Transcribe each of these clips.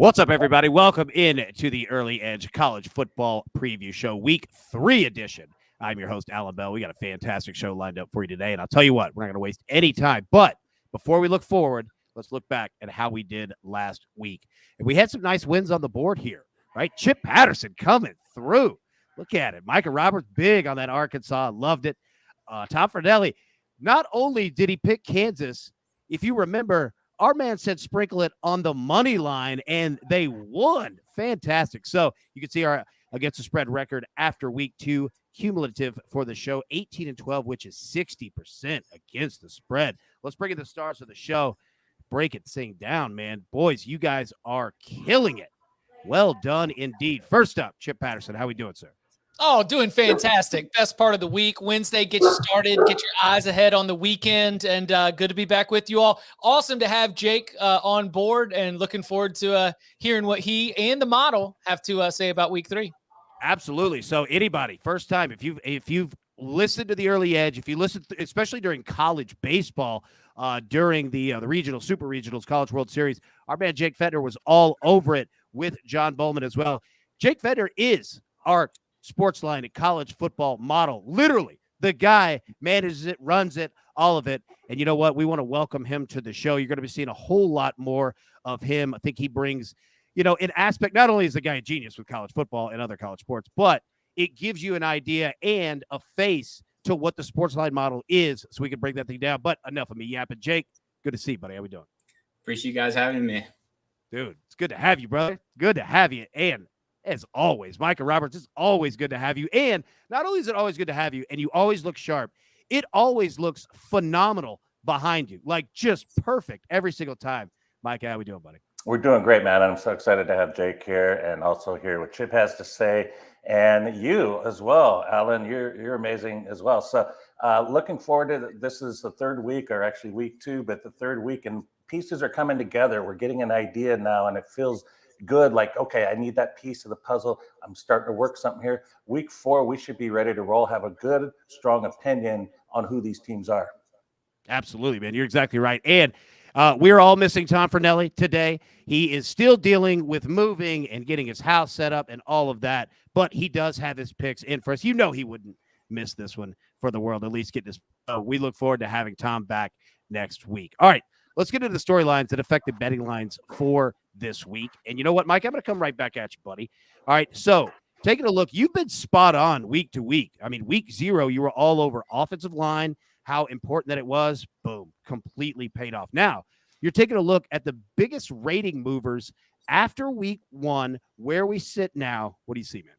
What's up, everybody? Welcome in to the Early Edge College Football Preview Show, Week 3 edition. I'm your host, Alan Bell. We got a fantastic show lined up for you today, and I'll tell you what, we're not going to waste any time. But before we look forward, let's look back at how we did last week. And we had some nice wins on the board here, right? Chip Patterson coming through. Look at it. Micah Roberts, big on that Arkansas. Loved it. Tom Fornelli, not only did he pick Kansas, if you remember, our man said sprinkle it on the money line, and they won. Fantastic. So you can see our against the spread record after week 2, cumulative for the show, 18-12, which is 60% against the spread. Let's bring in the stars of the show. Break it, sing down, man. Boys, you guys are killing it. Well done indeed. First up, Chip Patterson. How we doing, sir? Oh, doing fantastic. Best part of the week. Wednesday, get you started, get your eyes ahead on the weekend, and good to be back with you all. Awesome to have Jake on board, and looking forward to hearing what he and the model have to say about week 3. Absolutely. So anybody, first time, if you've listened to the Early Edge, if you listen, especially during college baseball, during the regional, super regionals, College World Series, our man Jake Fetner was all over it with John Bowman as well. Jake Fetner is our SportsLine and college football model. Literally, the guy manages it, runs it, all of it. And you know what? We want to welcome him to the show. You're going to be seeing a whole lot more of him. I think he brings, an aspect, not only is the guy a genius with college football and other college sports, but it gives you an idea and a face to what the SportsLine model is, so we can break that thing down. But enough of me yapping. Jake, good to see you, buddy. How we doing? Appreciate you guys having me. Dude, it's good to have you, brother. Good to have you. And as always, Micah Roberts, it's always good to have you. And not only is it always good to have you, and you always look sharp, it always looks phenomenal behind you. Like, just perfect every single time. Micah, how we doing, buddy? We're doing great, man. I'm so excited to have Jake here and also hear what Chip has to say. And you as well, Alan, you're amazing as well. So looking forward to this. Is the third week, or actually week 2, but the third week, and pieces are coming together. We're getting an idea now, and it feels good. Like, okay, I need that piece of the puzzle. I'm starting to work something here. Week 4, we should be ready to roll, have a good, strong opinion on who these teams are. Absolutely, man. You're exactly right. And we're all missing Tom Fornelli today. He is still dealing with moving and getting his house set up and all of that, but he does have his picks in for us. You know he wouldn't miss this one for the world, at least get this. We look forward to having Tom back next week. All right, let's get into the storylines that affected betting lines for this week. And you know what, Mike? I'm going to come right back at you, buddy. All right, so taking a look, you've been spot on week to week. I mean, week 0, you were all over offensive line, how important that it was. Boom, completely paid off. Now, you're taking a look at the biggest rating movers after week 1, where we sit now. What do you see, man?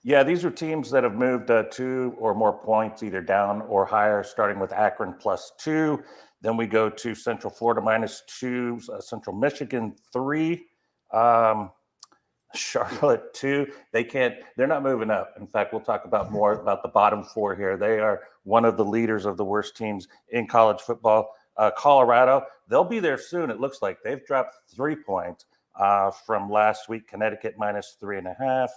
Yeah, these are teams that have moved 2 or more points, either down or higher, starting with Akron +2. Then we go to Central Florida -2, Central Michigan 3, Charlotte 2. They're not moving up. In fact, we'll talk about more about the bottom 4 here. They are one of the leaders of the worst teams in college football. Colorado, they'll be there soon. It looks like they've dropped 3 points from last week. Connecticut -3.5.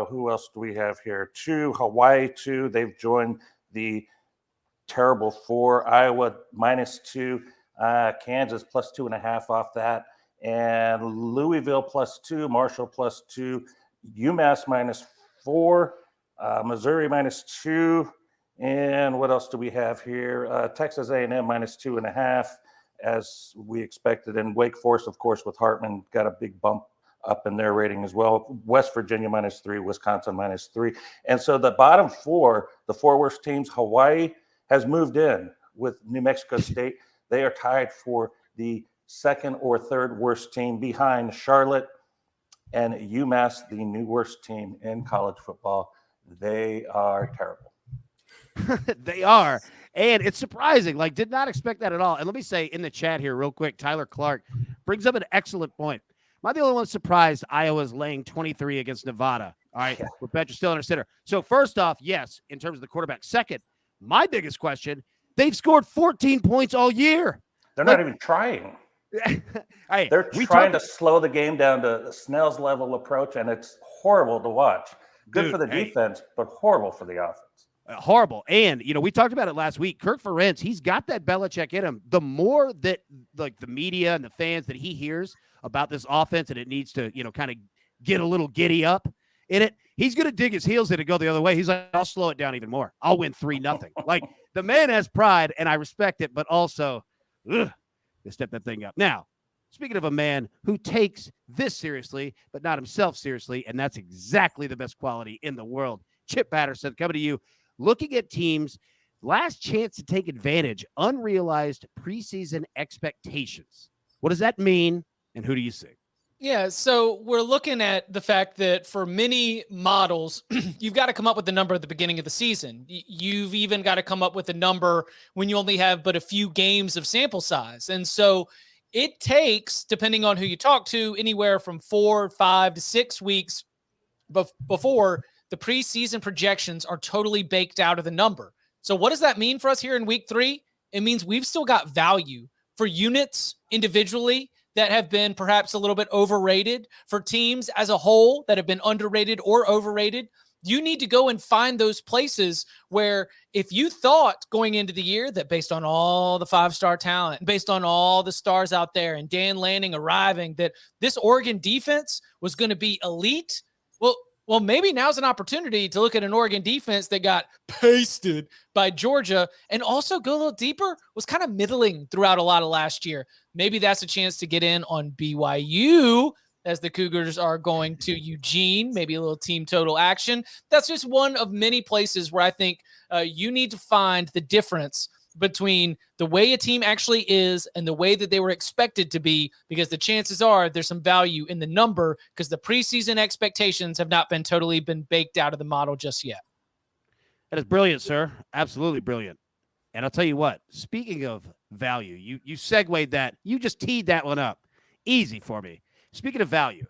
Who else do we have here? 2, Hawaii 2. They've joined the terrible 4. Iowa -2. Kansas +2.5 off that. And Louisville +2. Marshall +2. UMass -4. Missouri -2. And what else do we have here? Texas A&M -2.5, as we expected. And Wake Forest, of course, with Hartman, got a big bump up in their rating as well. West Virginia -3, Wisconsin -3. And so the bottom 4, the 4 worst teams, Hawaii has moved in with New Mexico State. They are tied for the 2nd or 3rd worst team behind Charlotte and UMass, the new worst team in college football. They are terrible. They are. And it's surprising. Like, did not expect that at all. And let me say in the chat here real quick, Tyler Clark brings up an excellent point. Am I the only one surprised Iowa's laying 23 against Nevada? All right, with Petcher still under center. So first off, yes, in terms of the quarterback. Second, my biggest question, they've scored 14 points all year. They're not even trying. Hey, they're trying to slow the game down to a Snell's level approach, and it's horrible to watch. Good for the defense, but horrible for the offense. Horrible. And, we talked about it last week. Kirk Ferentz, he's got that Belichick in him. The more that, like, the media and the fans that he hears about this offense and it needs to, kind of get a little giddy up in it, he's going to dig his heels in and go the other way. He's like, I'll slow it down even more. I'll win 3-0. Like, the man has pride, and I respect it, but also, to step that thing up. Now, speaking of a man who takes this seriously, but not himself seriously, and that's exactly the best quality in the world, Chip Patterson, coming to you, looking at teams' last chance to take advantage, unrealized preseason expectations. What does that mean, and who do you see? Yeah, so we're looking at the fact that for many models, you've got to come up with the number at the beginning of the season. You've even got to come up with a number when you only have but a few games of sample size. And so it takes, depending on who you talk to, anywhere from 4, 5 to 6 weeks before the preseason projections are totally baked out of the number. So what does that mean for us here in week 3? It means we've still got value for units individually that have been perhaps a little bit overrated, for teams as a whole that have been underrated or overrated. You need to go and find those places where if you thought going into the year that based on all the 5-star talent, based on all the stars out there and Dan Lanning arriving, that this Oregon defense was going to be elite, well, maybe now's an opportunity to look at an Oregon defense that got pasted by Georgia and also go a little deeper, was kind of middling throughout a lot of last year. Maybe that's a chance to get in on BYU as the Cougars are going to Eugene, maybe a little team total action. That's just one of many places where I think you need to find the difference between the way a team actually is and the way that they were expected to be, because the chances are there's some value in the number because the preseason expectations have not been totally baked out of the model just yet. That is brilliant, sir. Absolutely brilliant. And I'll tell you what, speaking of value, you segued that. You just teed that one up. Easy for me. Speaking of value,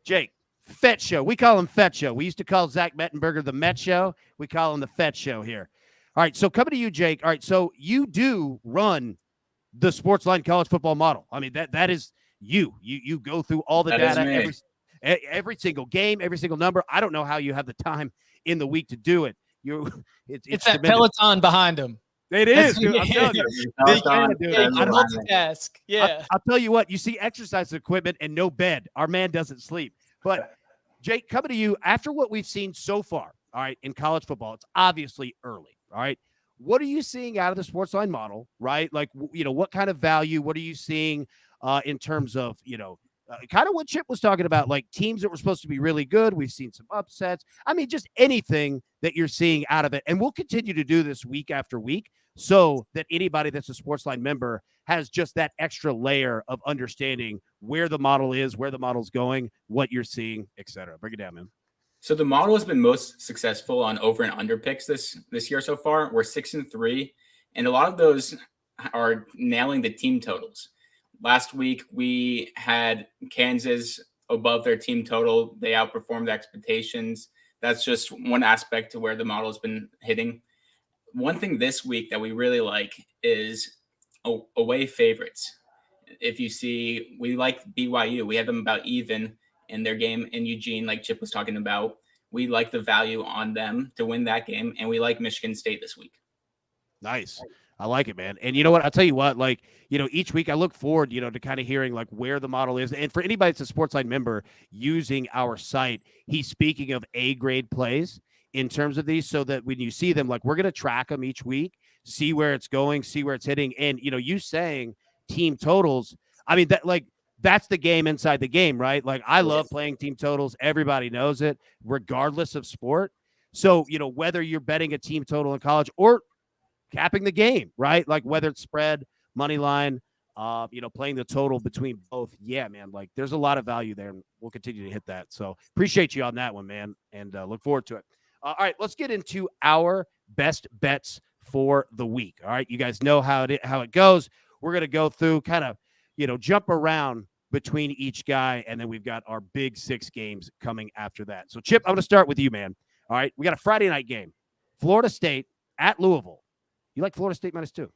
Jake, Fett Show. We call him Fett Show. We used to call Zach Mettenberger the Met Show. We call him the Fett Show here. All right, so coming to you, Jake. All right, so you do run the SportsLine college football model. I mean, that is you. You go through all the data, every single game, every single number. I don't know how you have the time in the week to do it. It's that Peloton behind him. It is, dude. I'm telling you. I multitask. Yeah. I'll tell you what, you see exercise equipment and no bed. Our man doesn't sleep. But, Jake, coming to you, after what we've seen so far, all right, in college football, it's obviously early, all right? What are you seeing out of the SportsLine model, right? Like, what kind of value, what are you seeing in terms of, kind of what Chip was talking about, like teams that were supposed to be really good. We've seen some upsets. I mean, just anything that you're seeing out of it. And we'll continue to do this week after week so that anybody that's a SportsLine member has just that extra layer of understanding where the model is, where the model's going, what you're seeing, et cetera. Break it down, man. So the model has been most successful on over and under picks this year so far. We're 6-3, and a lot of those are nailing the team totals. Last week, we had Kansas above their team total. They outperformed expectations. That's just one aspect to where the model has been hitting. One thing this week that we really like is away favorites. If you see, we like BYU. We have them about even in their game in Eugene, like Chip was talking about. We like the value on them to win that game, and we like Michigan State this week. Nice. I like it, man. And you know what? I'll tell you what, like, each week I look forward, to kind of hearing like where the model is. And for anybody that's a SportsLine member using our site, he's speaking of A-grade plays in terms of these so that when you see them, like we're going to track them each week, see where it's going, see where it's hitting. And, you saying team totals, I mean, that's the game inside the game, right? Like I love playing team totals. Everybody knows it, regardless of sport. So, whether you're betting a team total in college or capping the game, right? Like whether it's spread, money line, playing the total between both. Yeah, man, like there's a lot of value there, and we'll continue to hit that. So appreciate you on that one, man, and look forward to it. All right, let's get into our best bets for the week. All right, you guys know how it goes. We're going to go through kind of, jump around between each guy, and then we've got our big 6 games coming after that. So, Chip, I'm going to start with you, man. All right, we got a Friday night game. Florida State at Louisville. You like Florida State -2?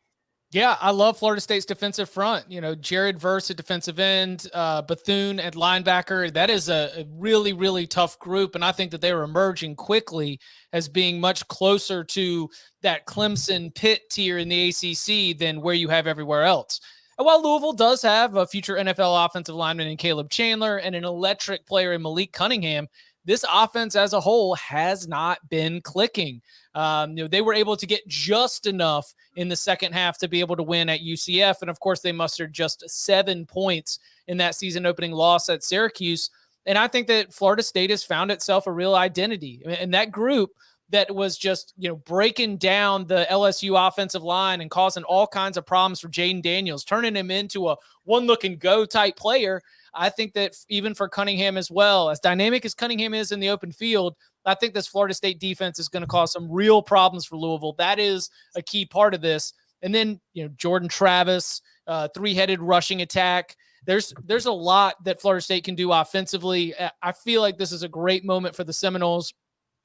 Yeah, I love Florida State's defensive front. Jared Verse at defensive end, Bethune at linebacker. That is a really, really tough group. And I think that they are emerging quickly as being much closer to that Clemson Pitt tier in the ACC than where you have everywhere else. And while Louisville does have a future NFL offensive lineman in Caleb Chandler and an electric player in Malik Cunningham, this offense as a whole has not been clicking. They were able to get just enough in the second half to be able to win at UCF. And of course, they mustered just 7 points in that season opening loss at Syracuse. And I think that Florida State has found itself a real identity. And that group that was just, breaking down the LSU offensive line and causing all kinds of problems for Jaden Daniels, turning him into a one look and go type player. I think that even for Cunningham as well, as dynamic as Cunningham is in the open field, I think this Florida State defense is going to cause some real problems for Louisville. That is a key part of this. And then, Jordan Travis, three-headed rushing attack. There's a lot that Florida State can do offensively. I feel like this is a great moment for the Seminoles.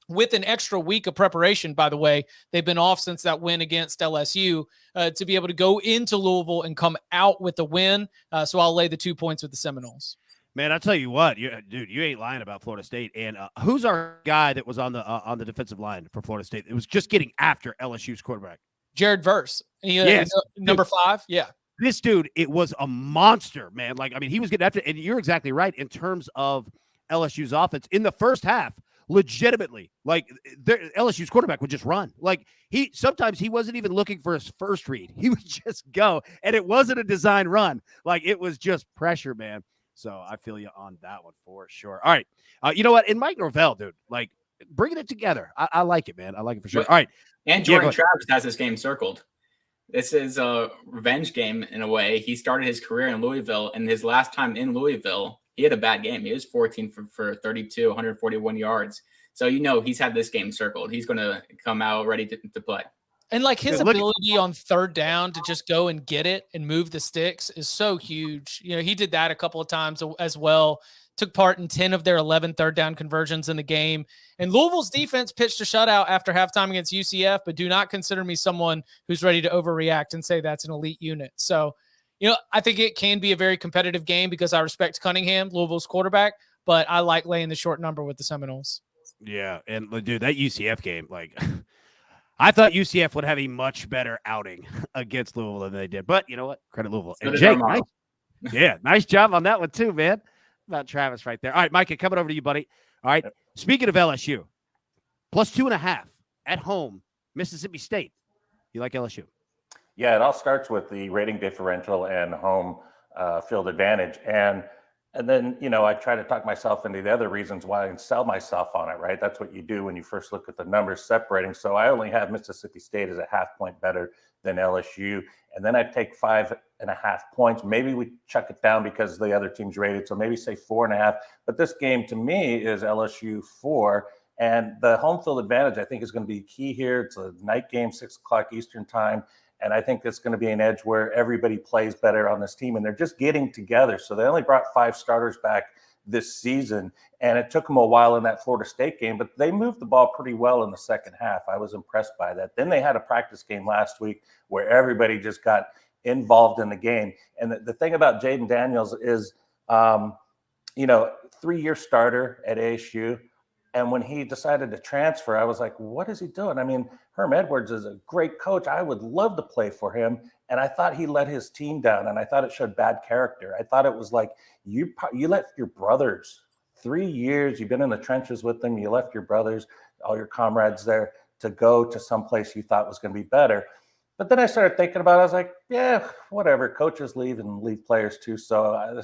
With an extra week of preparation, by the way, they've been off since that win against LSU, to be able to go into Louisville and come out with a win. So I'll lay the 2 points with the Seminoles. Man, I'll tell you what, you ain't lying about Florida State. And who's our guy that was on the defensive line for Florida State? It was just getting after LSU's quarterback. Jared Verse. Yes. Number 5. Yeah. This dude, it was a monster, man. He was getting after it. And you're exactly right in terms of LSU's offense. In the first half, legitimately, LSU's quarterback would just run. Sometimes he wasn't even looking for his first read. He would just go, and it wasn't a design run. It was just pressure, man. So I feel you on that one for sure. All right. You know what? And Mike Norvell, dude, bringing it together. I like it, man. I like it for sure. All right. And Jordan Travis has this game circled. This is a revenge game in a way. He started his career in Louisville, and his last time in Louisville, he had a bad game. He was 14 for 32, 141 yards. So, he's had this game circled. He's going to come out ready to play. And his ability on third down to just go and get it and move the sticks is so huge. He did that a couple of times as well. Took part in 10 of their 11 third down conversions in the game. And Louisville's defense pitched a shutout after halftime against UCF, but do not consider me someone who's ready to overreact and say that's an elite unit. So, I think it can be a very competitive game because I respect Cunningham, Louisville's quarterback, but I like laying the short number with the Seminoles. Yeah, and dude, that UCF game, I thought UCF would have a much better outing against Louisville than they did. But you know what? Credit Louisville. And Jake, nice job on that one too, man. About Travis right there. All right, Micah, coming over to you, buddy. All right. Speaking of LSU, plus 2.5 at home, Mississippi State. You like LSU? Yeah, it all starts with the rating differential and home field advantage. And then, I try to talk myself into the other reasons why I can sell myself on it, right? That's what you do when you first look at the numbers separating. So I only have Mississippi State as a half point better than LSU. And then I take 5.5 points. Maybe we chuck it down because the other team's rated. So maybe say 4.5. But this game to me is LSU 4. And the home field advantage, I think, is going to be key here. It's a night game, 6:00 Eastern time. And I think it's going to be an edge where everybody plays better on this team. And they're just getting together. So they only brought 5 starters back this season. And it took them a while in that Florida State game. But they moved the ball pretty well in the second half. I was impressed by that. Then they had a practice game last week where everybody just got involved in the game. And the thing about Jaden Daniels is, 3-year starter at ASU. And when he decided to transfer, I was like, what is he doing? I mean, Herm Edwards is a great coach. I would love to play for him. And I thought he let his team down, and I thought it showed bad character. I thought it was like you let your brothers, 3 years, you've been in the trenches with them, you left your brothers, all your comrades there to go to someplace you thought was going to be better. But then I started thinking about it. I was like, yeah, whatever. Coaches leave and leave players too. So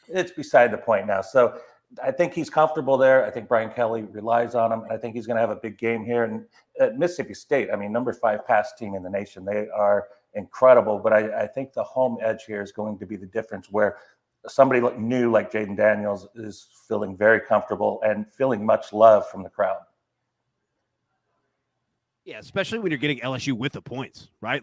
it's beside the point now. So I think he's comfortable there. I think Brian Kelly relies on him. And I think he's going to have a big game here. And at Mississippi State, number 5 pass team in the nation. They are incredible. But I think the home edge here is going to be the difference where somebody new like Jaden Daniels is feeling very comfortable and feeling much love from the crowd. Yeah, especially when you're getting LSU with the points, right?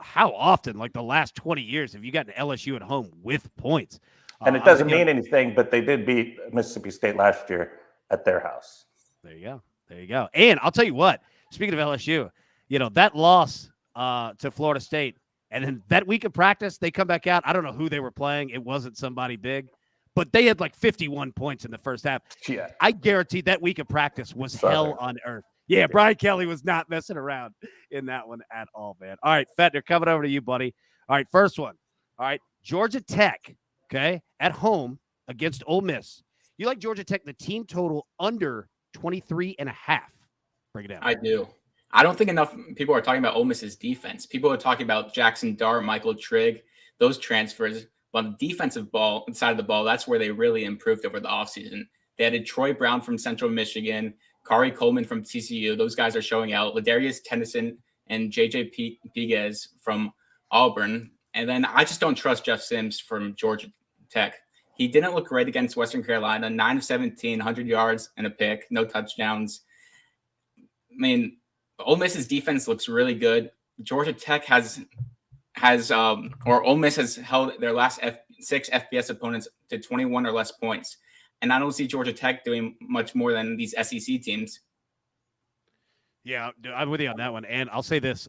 How often, the last 20 years, have you gotten LSU at home with points? And it doesn't mean anything, but they did beat Mississippi State last year at their house. There you go. And I'll tell you what, speaking of LSU, that loss to Florida State, And then that week of practice, they come back out. I don't know who they were playing. It wasn't somebody big, but they had like 51 points in the first half. Yeah. I guarantee that week of practice was hell on earth. Yeah, Brian Kelly was not messing around in that one at all, man. All right, Fetner, coming over to you, buddy. All right, first one. All right, Georgia Tech, okay, at home against Ole Miss. You like Georgia Tech, the team total under 23.5. Break it down. I do. I don't think enough people are talking about Ole Miss's defense. People are talking about Jackson Dart, Michael Trigg, those transfers. But on the defensive side of the ball, that's where they really improved over the offseason. They added Troy Brown from Central Michigan, Kari Coleman from TCU. Those guys are showing out. Ladarius Tennyson and JJ Piguez from Auburn. And then I just don't trust Jeff Sims from Georgia Tech. He didn't look great against Western Carolina. 9 of 17, 100 yards and a pick, no touchdowns. I mean, Ole Miss's defense looks really good. Georgia Tech Ole Miss has held their last 6 FBS opponents to 21 or less points. And I don't see Georgia Tech doing much more than these SEC teams. Yeah, I'm with you on that one. And I'll say this,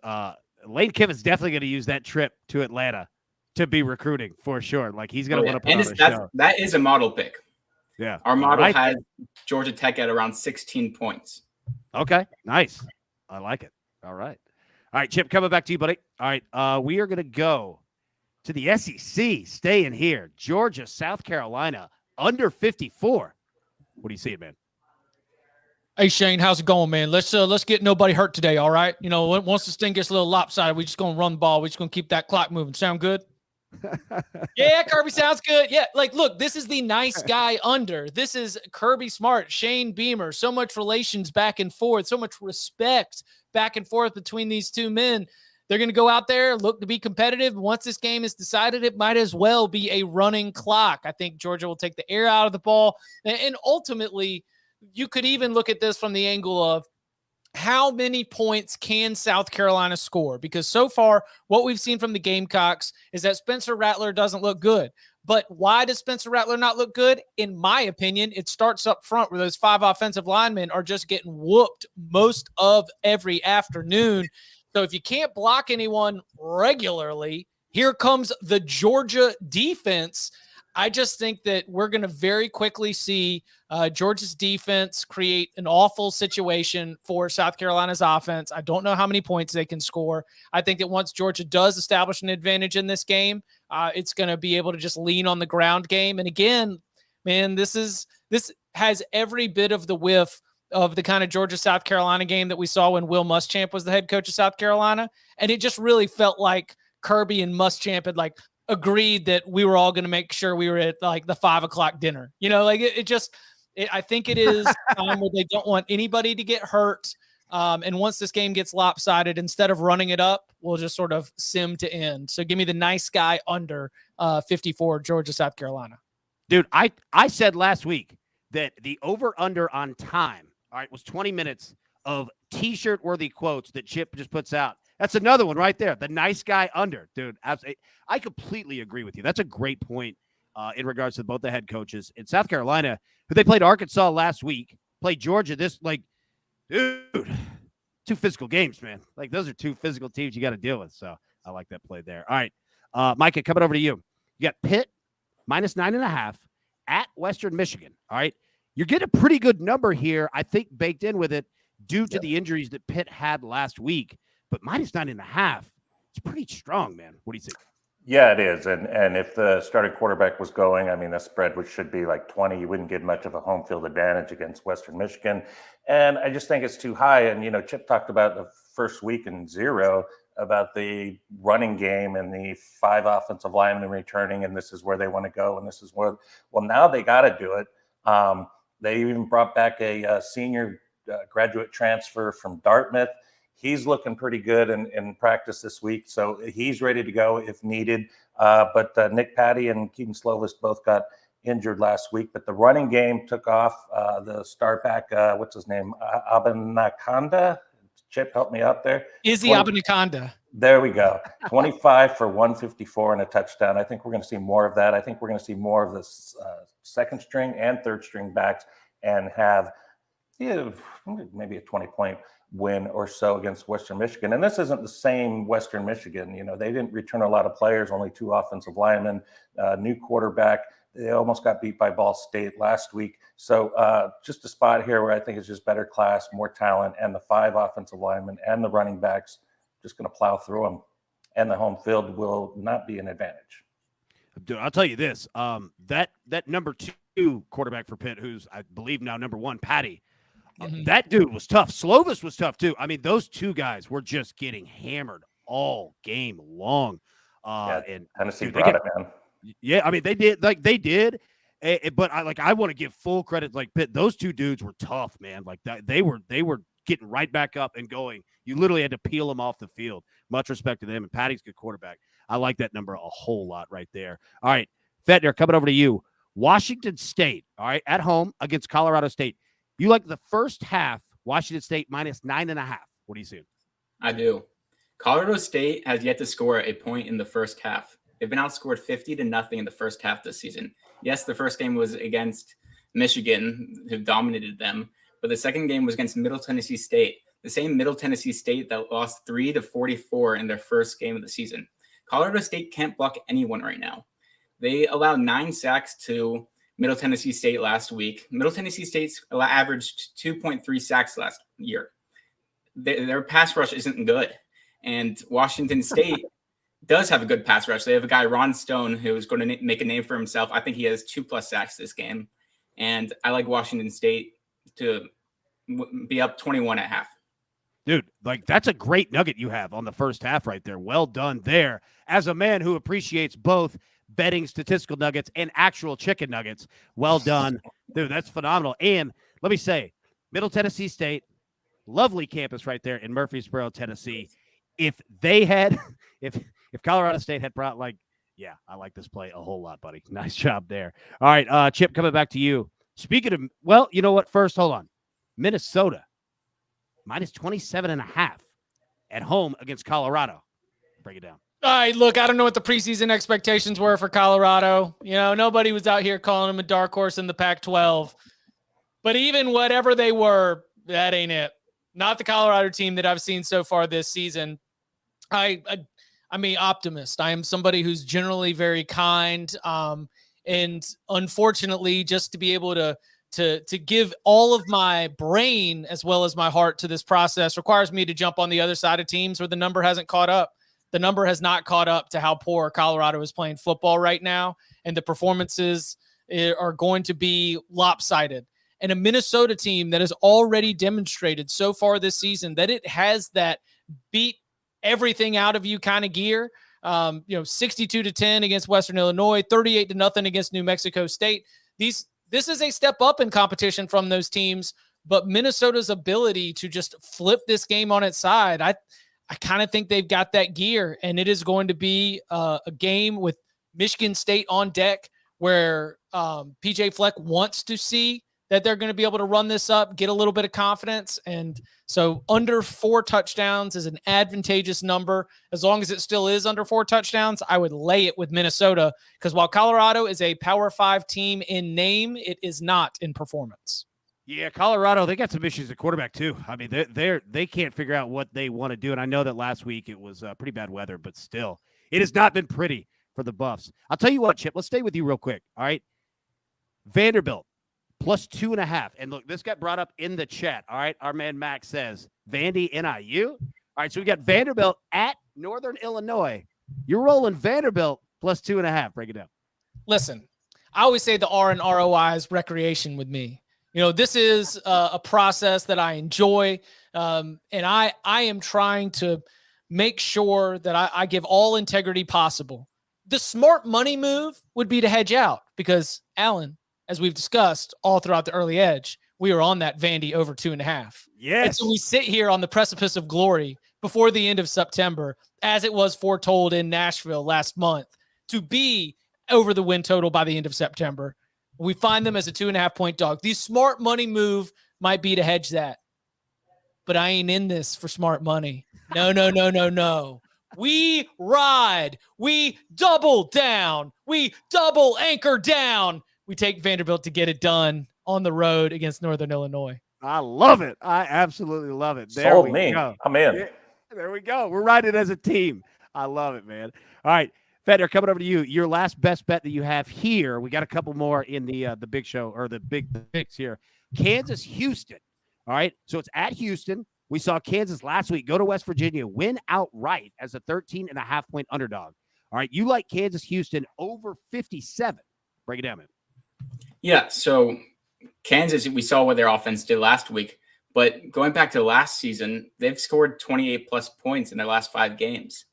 Lane Kiffin's definitely going to use that trip to Atlanta to be recruiting for sure. Like he's going to want to put on a show. That is a model pick. Yeah. Our model has Georgia Tech at around 16 points. Okay, nice. I like it. All right. All right, Chip, coming back to you, buddy. All right, we are going to go to the SEC. Staying here. Georgia, South Carolina, under 54. What do you see, man? Hey, Shane, how's it going, man? Let's get nobody hurt today, all right? You know, once this thing gets a little lopsided, we're just going to run the ball. We're just going to keep that clock moving. Sound good? Yeah, Kirby, sounds good. Yeah, like, look, this is the nice guy under. This is Kirby Smart, Shane Beamer. So much relations back and forth, so much respect back and forth between these two men. They're going to go out there, look to be competitive. Once this game is decided, it might as well be a running clock. I think Georgia will take the air out of the ball. And ultimately, you could even look at this from the angle of how many points can South Carolina score? Because so far, what we've seen from the Gamecocks is that Spencer Rattler doesn't look good. But why does Spencer Rattler not look good? In my opinion, it starts up front where those 5 offensive linemen are just getting whooped most of every afternoon. So if you can't block anyone regularly, here comes the Georgia defense. I just think that we're going to very quickly see Georgia's defense create an awful situation for South Carolina's offense. I don't know how many points they can score. I think that once Georgia does establish an advantage in this game, it's going to be able to just lean on the ground game. And again, man, this has every bit of the whiff of the kind of Georgia-South Carolina game that we saw when Will Muschamp was the head coach of South Carolina. And it just really felt like Kirby and Muschamp had agreed that we were all going to make sure we were at the 5 o'clock dinner. You know, I think it is time where they don't want anybody to get hurt. And once this game gets lopsided, instead of running it up, we'll just sort of sim to end. So give me the nice guy under 54, Georgia, South Carolina. Dude, I said last week that the over-under on time, all right, was 20 minutes of T-shirt worthy quotes that Chip just puts out. That's another one right there. The nice guy under, dude. Absolutely. I completely agree with you. That's a great point in regards to both the head coaches. In South Carolina, who they played Arkansas last week, played Georgia dude, 2 physical games, man. Those are 2 physical teams you got to deal with. So I like that play there. All right, Micah, coming over to you. You got Pitt minus 9.5 at Western Michigan. All right. You're getting a pretty good number here, I think, baked in with it due to the injuries that Pitt had last week. But minus 9.5, it's pretty strong, man. What do you think? Yeah, it is. And if the starting quarterback was going, I mean, the spread should be 20. You wouldn't get much of a home field advantage against Western Michigan. And I just think it's too high. And, Chip talked about the first week in 0 about the running game and the 5 offensive linemen returning. And this is where they want to go. And this is where, well, now they got to do it. They even brought back a senior graduate transfer from Dartmouth. He's looking pretty good in practice this week, so he's ready to go if needed. But Nick Patty and Keaton Slovis both got injured last week. But the running game took off. The start back, what's his name? Abanaconda. Chip, help me out there. Izzy Abanaconda. There we go. 25 for 154 and a touchdown. I think we're going to see more of that. I think we're going to see more of the second string and third string backs and have see maybe a 20-point win or so against Western Michigan. And this isn't the same Western Michigan. They didn't return a lot of players, only 2 offensive linemen, new quarterback. They almost got beat by Ball State last week. So just a spot here where I think it's just better class, more talent, and the 5 offensive linemen and the running backs just going to plow through them. And the home field will not be an advantage. Dude, I'll tell you this. That number 2 quarterback for Pitt, who's I believe now number 1, Patty, that dude was tough. Slovis was tough too. I mean, those 2 guys were just getting hammered all game long. And Tennessee brought it, man. Yeah, I mean, they did. But I want to give full credit. Like Pitt, those 2 dudes were tough, man. Like that, they were getting right back up and going. You literally had to peel them off the field. Much respect to them. And Patty's a good quarterback. I like that number a whole lot right there. All right, Fetner, coming over to you. Washington State, all right, at home against Colorado State. You like the first half, Washington State minus 9.5. What do you see? I do. Colorado State has yet to score a point in the first half. They've been outscored 50-0 in the first half this season. Yes, the first game was against Michigan, who dominated them, but the second game was against Middle Tennessee State, the same Middle Tennessee State that lost 3-44 in their first game of the season. Colorado State can't block anyone right now. They allowed 9 sacks to Middle Tennessee State last week. Middle Tennessee State's averaged 2.3 sacks last year. Their pass rush isn't good. And Washington State does have a good pass rush. They have a guy, Ron Stone, who is going to make a name for himself. I think he has 2+ sacks this game. And I like Washington State to be up 21.5. Dude, like that's a great nugget you have on the first half right there. Well done there. As a man who appreciates both betting statistical nuggets and actual chicken nuggets, well done. Dude, that's phenomenal. And let me say, Middle Tennessee State, lovely campus right there in Murfreesboro, Tennessee. If Colorado State had brought yeah, I like this play a whole lot, buddy. Nice job there. All right, Chip, coming back to you. Speaking of, well, you know what? First, hold on. Minnesota, minus 27.5 at home against Colorado. Break it down. All right, look, I don't know what the preseason expectations were for Colorado. Nobody was out here calling them a dark horse in the Pac-12. But even whatever they were, that ain't it. Not the Colorado team that I've seen so far this season. I'm an optimist. I am somebody who's generally very kind. And unfortunately, just to be able to give all of my brain as well as my heart to this process requires me to jump on the other side of teams where the number hasn't caught up. The number has not caught up to how poor Colorado is playing football right now, and the performances are going to be lopsided. And a Minnesota team that has already demonstrated so far this season that it has that beat everything out of you kind of gear. 62-10 against Western Illinois, 38-0 against New Mexico State. This is a step up in competition from those teams, but Minnesota's ability to just flip this game on its side, I kind of think they've got that gear, and it is going to be a game with Michigan State on deck where PJ Fleck wants to see that they're going to be able to run this up, get a little bit of confidence. And so under 4 touchdowns is an advantageous number. As long as it still is under 4 touchdowns, I would lay it with Minnesota, because while Colorado is a Power 5 team in name, it is not in performance. Yeah, Colorado, they got some issues at quarterback too. I mean, they can't figure out what they want to do. And I know that last week it was pretty bad weather, but still, it has not been pretty for the Buffs. I'll tell you what, Chip, let's stay with you real quick. All right. Vanderbilt plus 2.5. And look, this got brought up in the chat. All right. Our man Max says Vandy NIU. All right. So we got Vanderbilt at Northern Illinois. You're rolling Vanderbilt plus 2.5. Break it down. Listen, I always say the R and ROI is recreation with me. This is a process that I enjoy. And I am trying to make sure that I give all integrity possible. The smart money move would be to hedge out because, Alan, as we've discussed all throughout the early edge, we are on that Vandy over 2.5. Yes. And so we sit here on the precipice of glory before the end of September, as it was foretold in Nashville last month, to be over the win total by the end of September. We find them as a 2.5-point dog. The smart money move might be to hedge that. But I ain't in this for smart money. No. We ride. We double down. We double anchor down. We take Vanderbilt to get it done on the road against Northern Illinois. I love it. I absolutely love it. There Sold we me. go. I'm in. Yeah, there we go. We're riding as a team. I love it, man. All right, Fender, coming over to you. Your last best bet that you have here. We got a couple more in the big show or the big picks here. Kansas, Houston. All right, so it's at Houston. We saw Kansas last week go to West Virginia, win outright as a 13.5-point underdog. All right, you like Kansas, Houston over 57. Break it down, man. Yeah, so Kansas, we saw what their offense did last week, but going back to last season, they've scored 28 plus points in their last 5 games.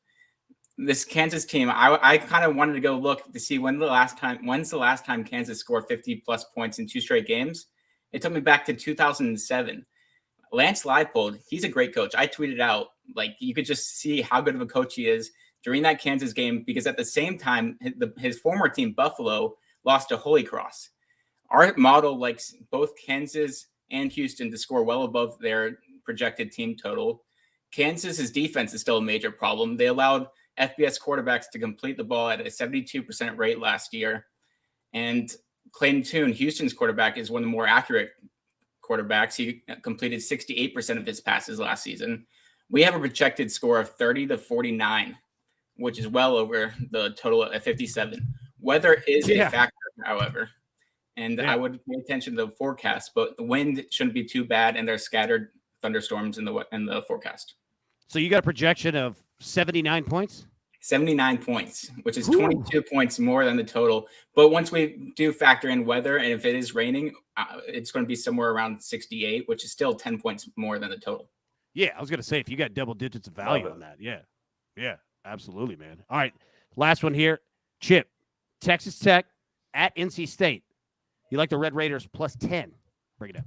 This Kansas team, I kind of wanted to go look to see when's the last time Kansas scored 50 plus points in 2 straight games. It took me back to 2007. Lance Leipold, he's a great coach. I tweeted out, like, you could just see how good of a coach he is during that Kansas game, because at the same time, his former team, Buffalo, lost to Holy Cross. Our model likes both Kansas and Houston to score well above their projected team total. Kansas's defense is still a major problem. They allowed FBS quarterbacks to complete the ball at a 72% rate last year. And Clayton Tune, Houston's quarterback, is one of the more accurate quarterbacks. He completed 68% of his passes last season. We have a projected score of 30-49, which is well over the total at 57. Weather is a factor, however. And I would pay attention to the forecast, but the wind shouldn't be too bad, and there's scattered thunderstorms in the forecast. So you got a projection of 79 points? 79 points, which is 22 points more than the total. But once we do factor in weather, and if it is raining, it's going to be somewhere around 68, which is still 10 points more than the total. Yeah, I was going to say, if you got double digits of value on that. Yeah, absolutely, man. All right, last one here. Chip, Texas Tech at NC State. You like the Red Raiders plus 10. Break it down.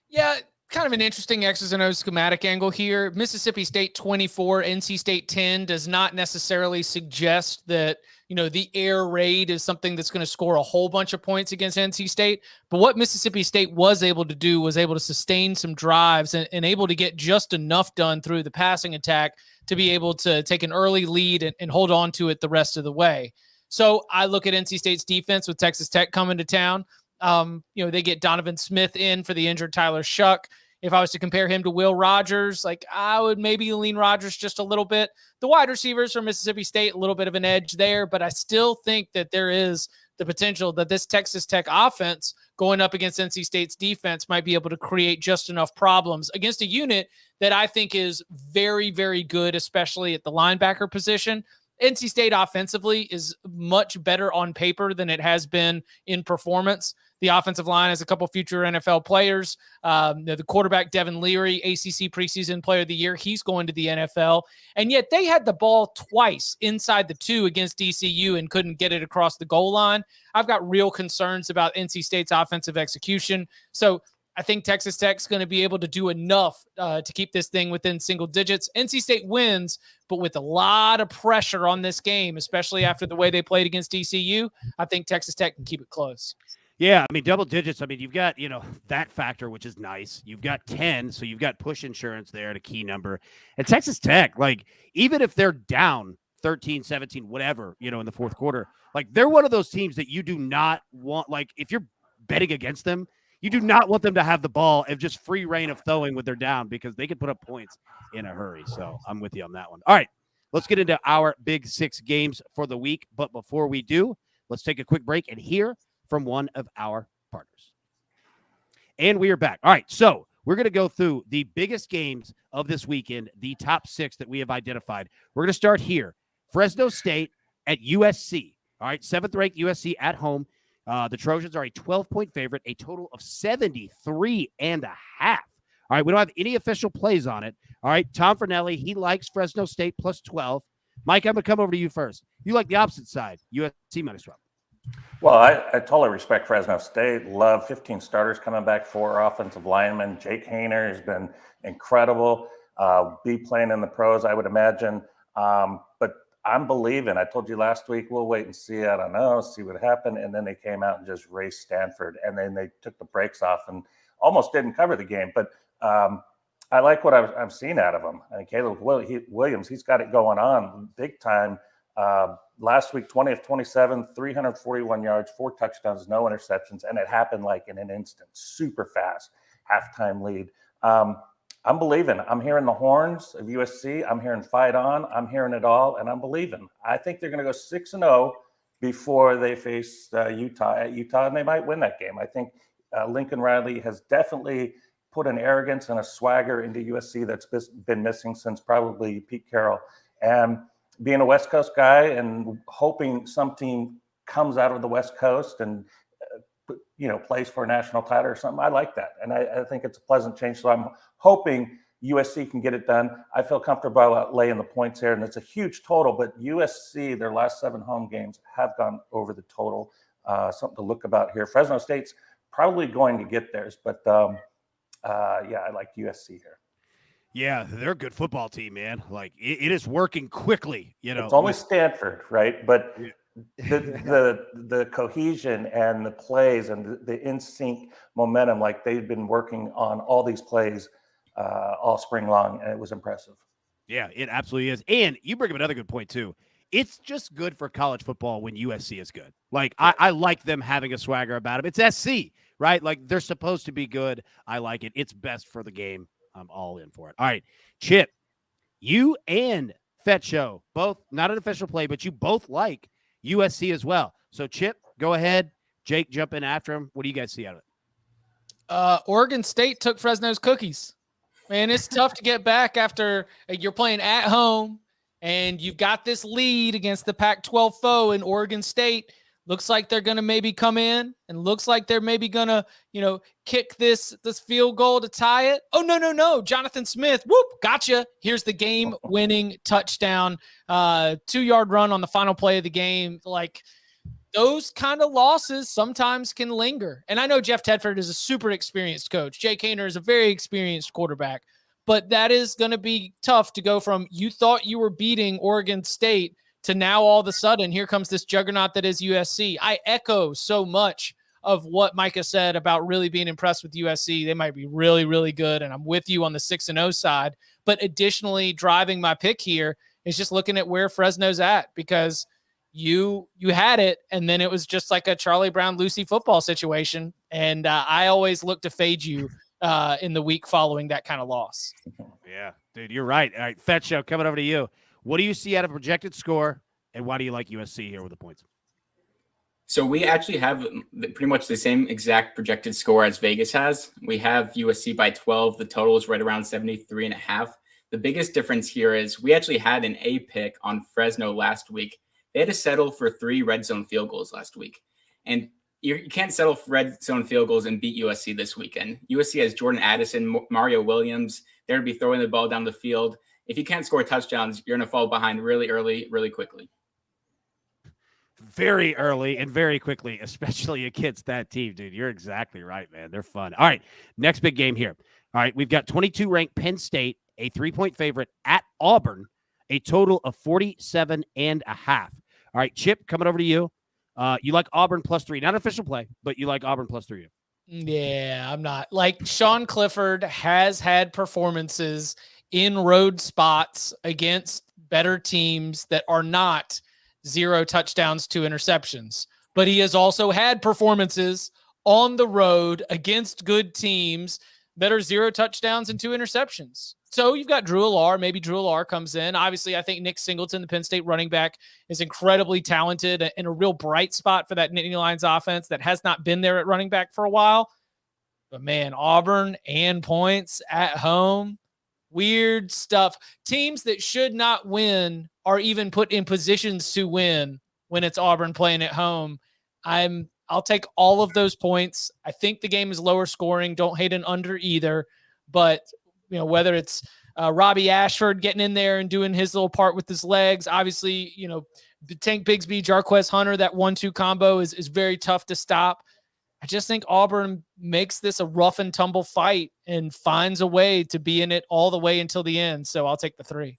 Yeah, kind of an interesting X's and O's schematic angle here. Mississippi State 24, NC State 10 does not necessarily suggest that, the air raid is something that's going to score a whole bunch of points against NC State. But what Mississippi State was able to do was able to sustain some drives and able to get just enough done through the passing attack to be able to take an early lead and hold on to it the rest of the way. So I look at NC State's defense with Texas Tech coming to town. They get Donovan Smith in for the injured Tyler Shuck. If I was to compare him to Will Rogers, I would maybe lean Rogers just a little bit. The wide receivers from Mississippi State, a little bit of an edge there, but I still think that there is the potential that this Texas Tech offense going up against NC State's defense might be able to create just enough problems against a unit that I think is very, very good, especially at the linebacker position. NC State offensively is much better on paper than it has been in performance. The offensive line has a couple future NFL players. The quarterback, Devin Leary, ACC preseason player of the year, he's going to the NFL. And yet they had the ball twice inside the 2 against DCU and couldn't get it across the goal line. I've got real concerns about NC State's offensive execution. So I think Texas Tech's going to be able to do enough to keep this thing within single digits. NC State wins, but with a lot of pressure on this game, especially after the way they played against DCU, I think Texas Tech can keep it close. Yeah, double digits. You've got, that factor, which is nice. You've got 10, so you've got push insurance there at a key number. And Texas Tech, even if they're down 13, 17, whatever, in the fourth quarter, they're one of those teams that you do not want, if you're betting against them, you do not want them to have the ball and just free reign of throwing when they're down, because they can put up points in a hurry. So I'm with you on that one. All right, let's get into our big 6 games for the week. But before we do, let's take a quick break and hear from one of our partners. And we are back. All right, so we're going to go through the biggest games of this weekend, the top 6 that we have identified. We're going to start here. Fresno State at USC. All right, 7th-ranked USC at home. The Trojans are a 12-point favorite, a total of 73.5. All right, we don't have any official plays on it. All right, Tom Fornelli, he likes Fresno State plus 12. Mike, I'm going to come over to you first. You like the opposite side, USC minus 12. Well, I totally respect Fresno State. Love 15 starters coming back, 4 offensive linemen. Jake Hayner has been incredible. Be playing in the pros, I would imagine. But I'm believing. I told you last week, we'll wait and see. I don't know, see what happened. And then they came out and just raced Stanford. And then they took the brakes off and almost didn't cover the game. But I like what I've seen out of him. Caleb Williams, he's got it going on big time. Last week, 20 of 27, 341 yards, 4 touchdowns, no interceptions, and it happened in an instant, super fast. halftime lead. I'm believing. I'm hearing the horns of USC. I'm hearing fight on. I'm hearing it all, and I'm believing. I think they're going to go 6-0 before they face Utah at Utah, and they might win that game. I think Lincoln Riley has definitely put an arrogance and a swagger into USC that's been missing since probably Pete Carroll. And being a West Coast guy and hoping some team comes out of the West Coast and plays for a national title or something, I like that. And I think it's a pleasant change. So I'm hoping USC can get it done. I feel comfortable about laying the points here, and it's a huge total, but USC, their last 7 home games have gone over the total. Something to look about here. Fresno State's probably going to get theirs, but I like USC here. Yeah, they're a good football team, man. Like it is working quickly. It's only Stanford, right? But the cohesion and the plays and the in sync momentum, like they've been working on all these plays all spring long, and it was impressive. Yeah, it absolutely is. And you bring up another good point too. It's just good for college football when USC is good. Like I like them having a swagger about them. It's SC, right? Like they're supposed to be good. I like it. It's best for the game. I'm all in for it. All right, Chip, you and Fetch Show both not an official play, but you both like USC as well. So Chip, go ahead. Jake, jump in after him. What do you guys see out of it? Oregon State took Fresno's cookies. Man, it's tough to get back after you're playing at home and you've got this lead against the Pac-12 foe in Oregon State. Looks like they're going to maybe come in and looks like they're maybe going to, kick this field goal to tie it. Oh, no. Jonathan Smith, whoop, gotcha. Here's the game-winning touchdown, 2-yard run on the final play of the game. Like, those kind of losses sometimes can linger. And I know Jeff Tedford is a super experienced coach. Jake Haener is a very experienced quarterback. But that is going to be tough to go from you thought you were beating Oregon State to now all of a sudden, here comes this juggernaut that is USC. I echo so much of what Micah said about really being impressed with USC. They might be really, really good, and I'm with you on the 6-0 side. But additionally, driving my pick here is just looking at where Fresno's at, because you had it, and then it was just like a Charlie Brown Lucy football situation, and I always look to fade you in the week following that kind of loss. Yeah, dude, you're right. All right, Fetch Show, coming over to you. What do you see out of projected score, and why do you like USC here with the points? So we actually have pretty much the same exact projected score as Vegas has. We have USC by 12. The total is right around 73.5. The biggest difference here is we actually had an A pick on Fresno last week. They had to settle for 3 red zone field goals last week. And you can't settle for red zone field goals and beat USC this weekend. USC has Jordan Addison, Mario Williams. They're going to be throwing the ball down the field. If you can't score touchdowns, you're going to fall behind really early, really quickly. Very early and very quickly, especially against that team, dude. You're exactly right, man. They're fun. All right, next big game here. All right, we've got 22-ranked Penn State, a 3-point favorite at Auburn, a total of 47.5. All right, Chip, coming over to you. You like Auburn +3. Not official play, but you like Auburn +3. Yeah, I'm not. Like, Sean Clifford has had performances in road spots against better teams that are not 0 touchdowns, 2 interceptions. But he has also had performances on the road against good teams that are 0 touchdowns and 2 interceptions. So you've got Drew Allar. Maybe Drew Allar comes in. Obviously, I think Nick Singleton, the Penn State running back, is incredibly talented and a real bright spot for that Nittany Lions offense that has not been there at running back for a while. But, man, Auburn and points at home. Weird stuff. Teams that should not win are even put in positions to win when it's Auburn playing at home. I'll take all of those points. I think the game is lower scoring. Don't hate an under either. But, whether it's Robbie Ashford getting in there and doing his little part with his legs, obviously, Tank Bigsby, Jarquez Hunter, that 1-2 combo is very tough to stop. I just think Auburn makes this a rough and tumble fight and finds a way to be in it all the way until the end. So I'll take the 3.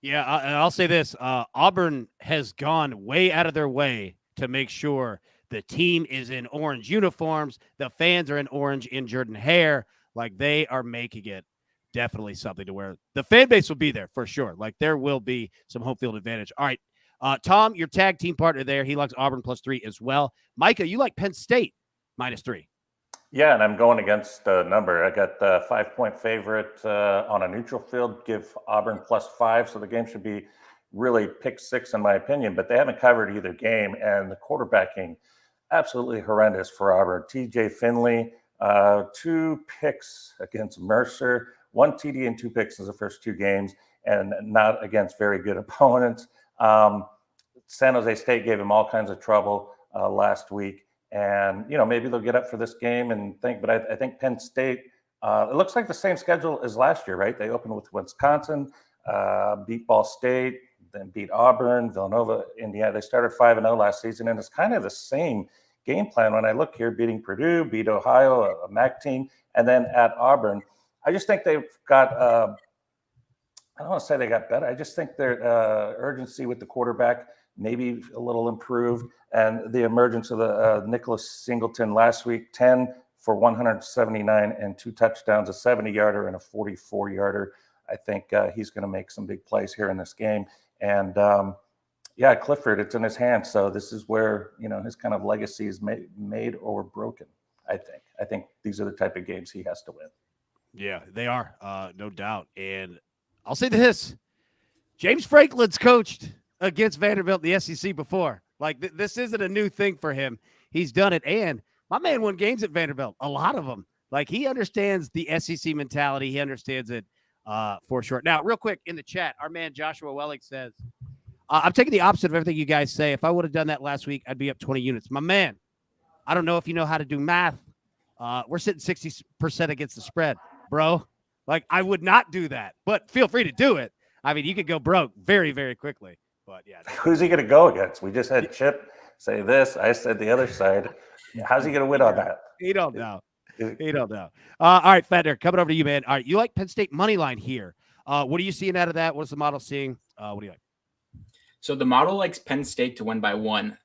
Yeah, I'll say this. Auburn has gone way out of their way to make sure the team is in orange uniforms. The fans are in orange in Jordan hair. Like, they are making it definitely something to where the fan base will be there for sure. Like, there will be some home field advantage. All right, Tom, your tag team partner there, he likes Auburn +3 as well. Micah, you like Penn State -3. Yeah, and I'm going against the number. I got the 5-point favorite on a neutral field, give Auburn +5. So the game should be really pick six, in my opinion, but they haven't covered either game. And the quarterbacking, absolutely horrendous for Auburn. TJ Finley, 2 picks against Mercer, 1 TD and 2 picks in the first 2 games, and not against very good opponents. San Jose State gave him all kinds of trouble last week. And, maybe they'll get up for this game and think, but I think Penn State, it looks like the same schedule as last year, right? They opened with Wisconsin, beat Ball State, then beat Auburn, Villanova, Indiana. They started 5-0 last season, and it's kind of the same game plan when I look here, beating Purdue, beat Ohio, a MAC team, and then at Auburn. I just think they've got, I don't want to say they got better. I just think their urgency with the quarterback maybe a little improved. And the emergence of the Nicholas Singleton last week, 10 for 179 and 2 touchdowns, a 70-yarder and a 44-yarder. I think he's going to make some big plays here in this game. And, Clifford, it's in his hands. So this is where, his kind of legacy is made or broken, I think. I think these are the type of games he has to win. Yeah, they are, no doubt. And I'll say this. James Franklin's coached against Vanderbilt in the SEC before. Like, this isn't a new thing for him. He's done it. And my man won games at Vanderbilt, a lot of them. Like, he understands the SEC mentality. He understands it for sure. Now, real quick, in the chat, our man Joshua Welling says, I'm taking the opposite of everything you guys say. If I would have done that last week, I'd be up 20 units. My man, I don't know if you know how to do math. We're sitting 60% against the spread, bro. Like, I would not do that, but feel free to do it. I mean, you could go broke very, very quickly. But yeah, who's he going to go against? We just had Chip say this. I said the other side. How's he going to win on that? He don't know. He don't know. All right, Fender, coming over to you, man. All right, you like Penn State money line here. What are you seeing out of that? What's the model seeing? What do you like? So the model likes Penn State to win by 1.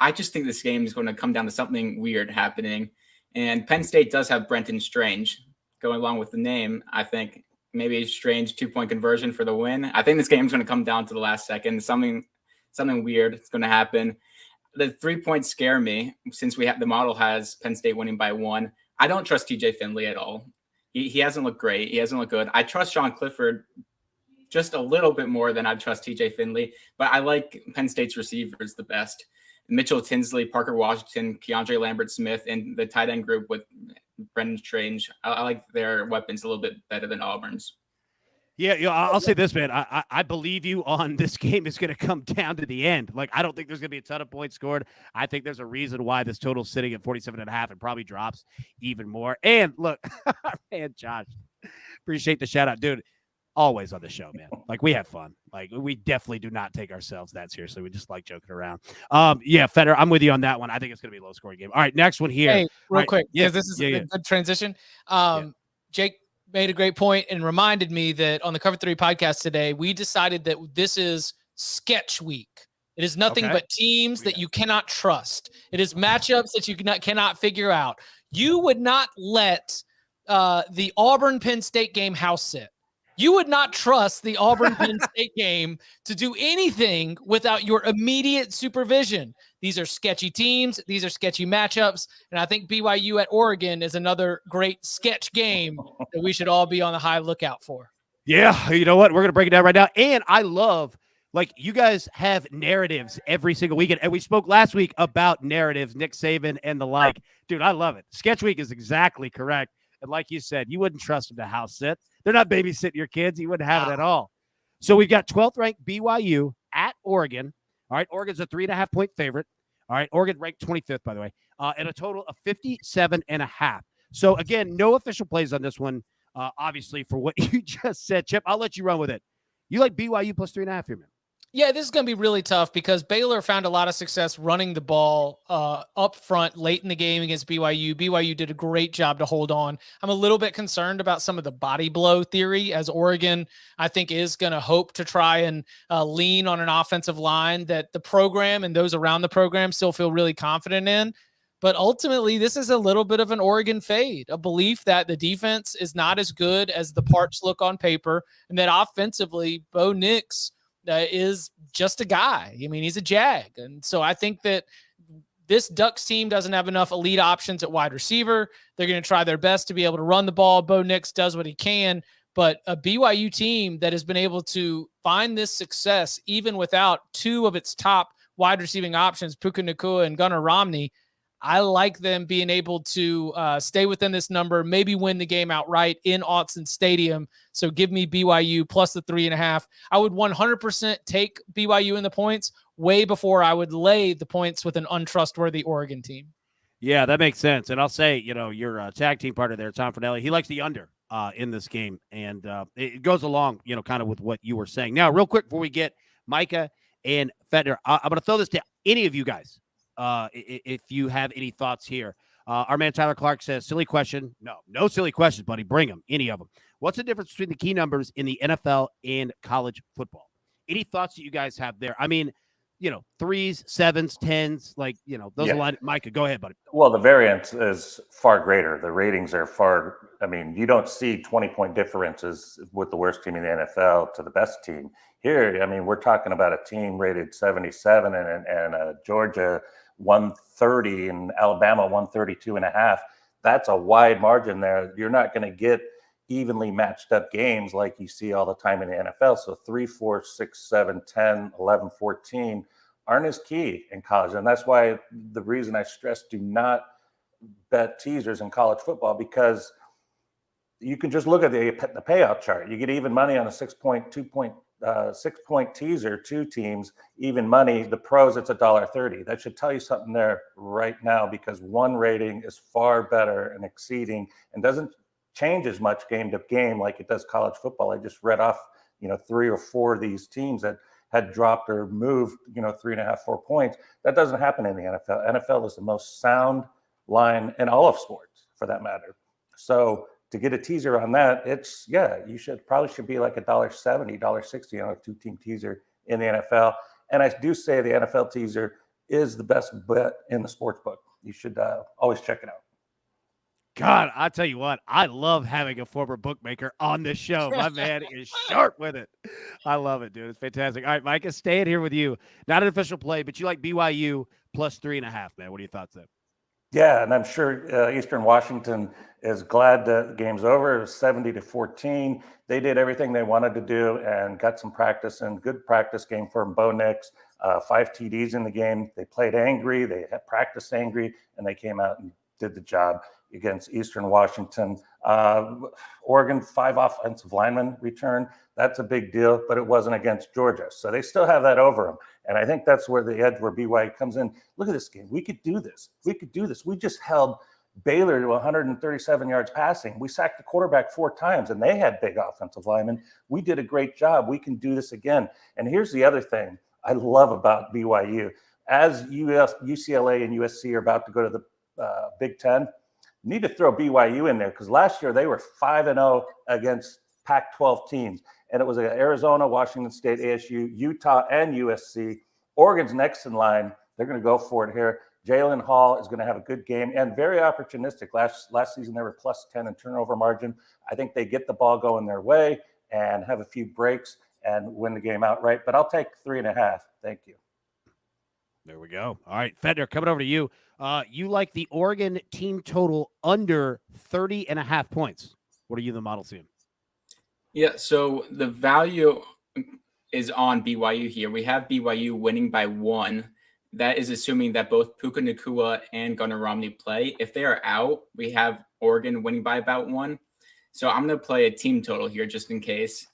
I just think this game is going to come down to something weird happening. And Penn State does have Brenton Strange going along with the name. I think maybe a strange 2-point conversion for the win. I think this game is going to come down to the last second. Something weird is going to happen. The 3 points scare me since the model has Penn State winning by 1. I don't trust TJ Finley at all. He hasn't looked great. He hasn't looked good. I trust Sean Clifford just a little bit more than I trust TJ Finley, but I like Penn State's receivers the best. Mitchell Tinsley, Parker Washington, Keandre Lambert-Smith, and the tight end group with Brendan Strange. I like their weapons a little bit better than Auburn's. Yeah, I'll say this, man. I believe you on this game is going to come down to the end. Like, I don't think there's going to be a ton of points scored. I think there's a reason why this total's sitting at 47.5 and probably drops even more. And look, man, Josh, appreciate the shout out, dude. Always on the show, man. Like, we have fun. Like, we definitely do not take ourselves that seriously. We just like joking around. Yeah, Feder, I'm with you on that one. I think it's going to be a low-scoring game. All right, next one here. Hey, real quick, yeah, because this is a good transition. Jake made a great point and reminded me that on the Cover 3 podcast today, we decided that this is sketch week. It is nothing but teams that you cannot trust. It is matchups that you cannot figure out. You would not let the Auburn-Penn State game house sit. You would not trust the Auburn-Penn State game to do anything without your immediate supervision. These are sketchy teams. These are sketchy matchups. And I think BYU at Oregon is another great sketch game that we should all be on the high lookout for. Yeah, you know what? We're going to break it down right now. And I love, like, you guys have narratives every single weekend. And we spoke last week about narratives, Nick Saban and the like. Dude, I love it. Sketch week is exactly correct. And like you said, you wouldn't trust them to house sit. They're not babysitting your kids. You wouldn't have it at all. So we've got 12th ranked BYU at Oregon. All right, Oregon's a 3.5-point favorite. All right, Oregon ranked 25th, by the way, and a total of 57.5. So, again, no official plays on this one, obviously, for what you just said. Chip, I'll let you run with it. You like BYU plus 3.5 here, man? Yeah, this is going to be really tough because Baylor found a lot of success running the ball up front late in the game against BYU. BYU did a great job to hold on. I'm a little bit concerned about some of the body blow theory, as Oregon, I think, is going to hope to try and lean on an offensive line that the program and those around the program still feel really confident in. But ultimately, this is a little bit of an Oregon fade, a belief that the defense is not as good as the parts look on paper, and that offensively, Bo Nix is just a guy. I mean, he's a Jag. And so I think that this Ducks team doesn't have enough elite options at wide receiver. They're going to try their best to be able to run the ball. Bo Nix does what he can, but a BYU team that has been able to find this success even without two of its top wide receiving options, Puka Nacua and Gunnar Romney, I like them being able to stay within this number, maybe win the game outright in Autzen Stadium. So give me BYU plus the 3.5. I would 100% take BYU in the points way before I would lay the points with an untrustworthy Oregon team. Yeah, that makes sense. And I'll say, your tag team partner there, Tom Fornelli, he likes the under in this game. And it goes along, kind of with what you were saying. Now, real quick, before we get Micah and Fedner, I'm going to throw this to any of you guys. If you have any thoughts here. Our man Tyler Clark says, silly question. No silly questions, buddy. Bring them, any of them. What's the difference between the key numbers in the NFL and college football? Any thoughts that you guys have there? I mean, 3s, 7s, 10s, those are line. Micah, go ahead, buddy. Well, the variance is far greater. The ratings are you don't see 20-point differences with the worst team in the NFL to the best team. Here, we're talking about a team rated 77 and Georgia 130 and Alabama 132.5. That's a wide margin there. You're not going to get evenly matched up games like you see all the time in the NFL. So 3, 4, 6, 7, 10, 11, 14 aren't as key in college. And that's why the reason I stress do not bet teasers in college football, because you can just look at the payout chart. You get even money on a 6-point teaser, 2 teams, even money. The pros, it's $1.30. That should tell you something there right now, because one rating is far better and exceeding and doesn't change as much game to game like it does college football. I just read off, 3 or 4 of these teams that had dropped or moved, 3.5, 4 points. That doesn't happen in the NFL. NFL is the most sound line in all of sports, for that matter. So to get a teaser on that, you should be like $1.70, $1.60 on a 2-team teaser in the NFL. And I do say the NFL teaser is the best bet in the sports book. You should always check it out. God, I tell you what, I love having a former bookmaker on this show. My man is sharp with it. I love it, dude. It's fantastic. All right, Micah, staying here with you. Not an official play, but you like BYU plus 3.5, man. What are your thoughts there? Yeah, and I'm sure Eastern Washington is glad the game's over. It was 70-14. They did everything they wanted to do and got some practice, and good practice game for Bo Nix. 5 TDs in the game. They played angry. They had practiced angry, and they came out and did the job against Eastern Washington. Oregon, 5 offensive linemen return. That's a big deal, but it wasn't against Georgia. So they still have that over them. And I think that's where the edge where BYU comes in. Look at this game. We could do this. We just held Baylor to 137 yards passing. We sacked the quarterback 4 times, and they had big offensive linemen. We did a great job. We can do this again. And here's the other thing I love about BYU. As UCLA and USC are about to go to the Big Ten, you need to throw BYU in there, because last year they were 5-0 against Pac-12 teams. And it was Arizona, Washington State, ASU, Utah, and USC. Oregon's next in line. They're going to go for it here. Jalen Hall is going to have a good game and very opportunistic. Last season, they were plus 10 in turnover margin. I think they get the ball going their way and have a few breaks and win the game outright. But I'll take 3.5. Thank you. There we go. All right, Fedner, coming over to you. You like the Oregon team total under 30.5 points. What are you in the model seeing? Yeah, so the value is on BYU here. We have BYU winning by 1. That is assuming that both Puka Nacua and Gunnar Romney play. If they are out, we have Oregon winning by about 1. So I'm going to play a team total here just in case.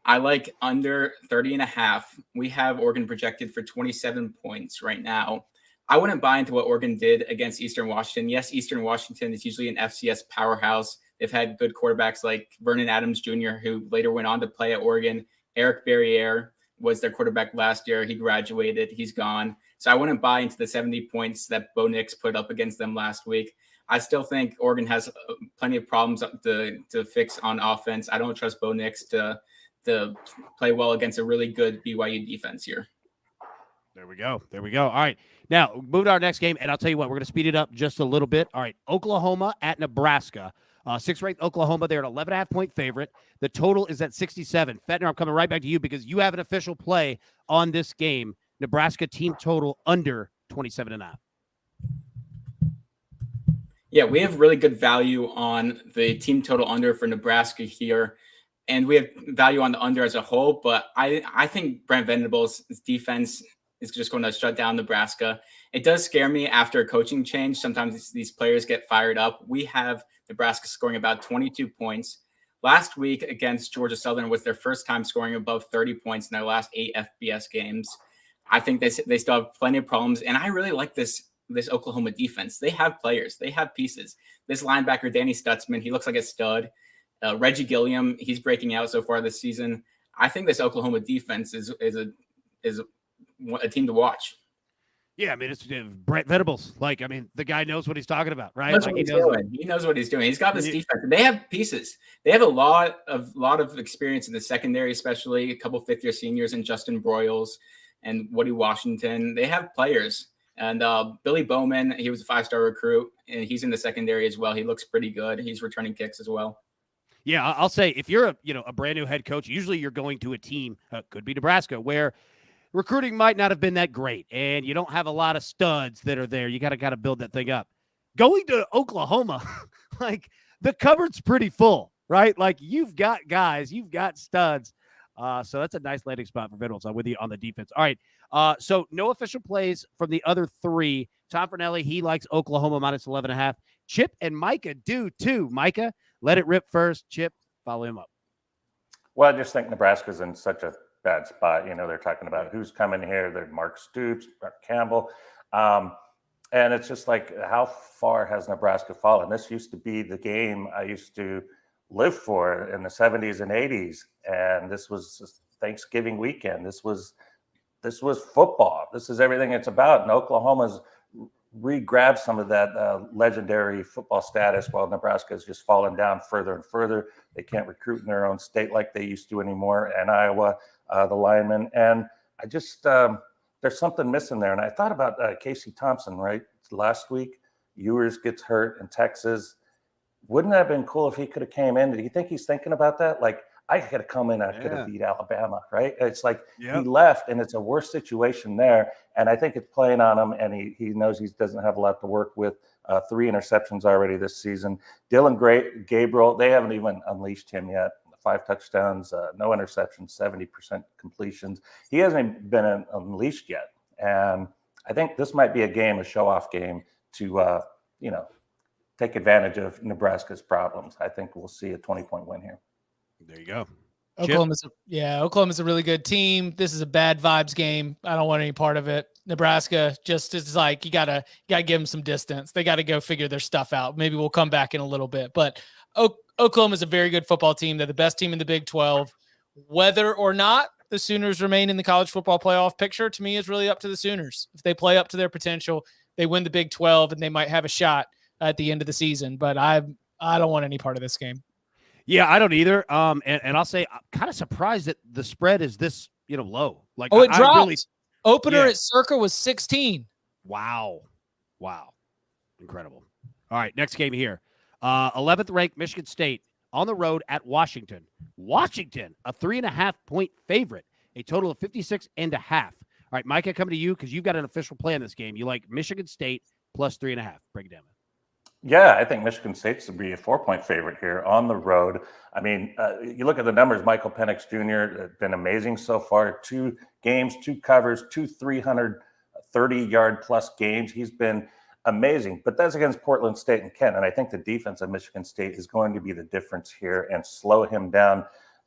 I like under 30.5. We have Oregon projected for 27 points right now. I wouldn't buy into what Oregon did against Eastern Washington. Yes, Eastern Washington is usually an FCS powerhouse. They've had good quarterbacks like Vernon Adams Jr., who later went on to play at Oregon. Eric Barriere was their quarterback last year. He graduated. He's gone. So I wouldn't buy into the 70 points that Bo Nix put up against them last week. I still think Oregon has plenty of problems to fix on offense. I don't trust Bo Nix to play well against a really good BYU defense here. There we go. All right. Now, move to our next game, and I'll tell you what, we're going to speed it up just a little bit. All right, Oklahoma at Nebraska. 6th-ranked Oklahoma, they're an 11.5-point favorite. The total is at 67. Fetner, I'm coming right back to you because you have an official play on this game. Nebraska team total under 27.5. Yeah, we have really good value on the team total under for Nebraska here. And we have value on the under as a whole, but I think Brent Venables' defense is just going to shut down Nebraska. It does scare me after a coaching change. Sometimes these players get fired up. We have Nebraska scoring about 22 points. Last week against Georgia Southern was their first time scoring above 30 points in their last 8 FBS games. I think they still have plenty of problems, and I really like this Oklahoma defense. They have players. They have pieces. This linebacker, Danny Stutzman, he looks like a stud. Reggie Gilliam, he's breaking out so far this season. I think this Oklahoma defense is a team to watch. Yeah, I mean, it's Brent Venables. Like, I mean, the guy knows what he's talking about, right? He knows what he's doing. He's got this defense. They have pieces. They have a lot of experience in the secondary, especially a couple fifth-year seniors and Justin Broyles and Woody Washington. They have players. And Billy Bowman, he was a 5-star recruit, and he's in the secondary as well. He looks pretty good. He's returning kicks as well. Yeah, I'll say if you're a brand new head coach, usually you're going to a team, could be Nebraska, where recruiting might not have been that great, and you don't have a lot of studs that are there. You got to build that thing up. Going to Oklahoma, like the cupboard's pretty full, right? Like you've got guys, you've got studs. So that's a nice landing spot for Venables. I'm with you on the defense. All right. So no official plays from the other three. Tom Fornelli, he likes Oklahoma minus 11.5. Chip and Micah do too. Micah, let it rip first. Chip, follow him up. Well, I just think Nebraska's in such a bad spot. They're talking about who's coming here. They're Mark Stoops, Mark Campbell. And it's just like, how far has Nebraska fallen? This used to be the game I used to live for in the 70s and 80s. And this was Thanksgiving weekend. This was football. This is everything it's about. And Oklahoma's re-grabbed some of that legendary football status while Nebraska has just fallen down further and further. They can't recruit in their own state like they used to anymore. And Iowa, the linemen. And I just, there's something missing there. And I thought about Casey Thompson, right? Last week, Ewers gets hurt in Texas. Wouldn't that have been cool if he could have came in? Do you think he's thinking about that? Like, I could have come in, I could have beat Alabama, right? It's like he left, and it's a worse situation there. And I think it's playing on him, and he knows he doesn't have a lot to work with. 3 interceptions already this season. Dylan Gabriel, they haven't even unleashed him yet. 5 touchdowns, no interceptions, 70% completions. He hasn't been unleashed yet. And I think this might be a show-off game to, take advantage of Nebraska's problems. I think we'll see a 20-point win here. There you go. Oklahoma's a really good team. This is a bad vibes game. I don't want any part of it. Nebraska just is like, you gotta give them some distance. They got to go figure their stuff out. Maybe we'll come back in a little bit, but Oklahoma is a very good football team. They're the best team in the Big 12. Whether or not the Sooners remain in the college football playoff picture, to me, is really up to the Sooners. If they play up to their potential, they win the Big 12, and they might have a shot at the end of the season. But I don't want any part of this game. Yeah, I don't either. And I'll say I'm kind of surprised that the spread is this, low. Like, it dropped. Opener at Circa was 16. Wow. Incredible. All right, next game here. 11th ranked Michigan State on the road at Washington. Washington, a 3.5-point favorite, a total of 56.5. All right, Micah, coming to you because you've got an official play in this game. You like Michigan State plus 3.5. Break it down. Yeah, I think Michigan State's to be a 4-point favorite here on the road. I mean, you look at the numbers. Michael Penix Jr. has been amazing so far. 2 games, 2 covers, 2 330-yard-plus games. He's been amazing. But that's against Portland State and Kent. And I think the defense of Michigan State is going to be the difference here and slow him down,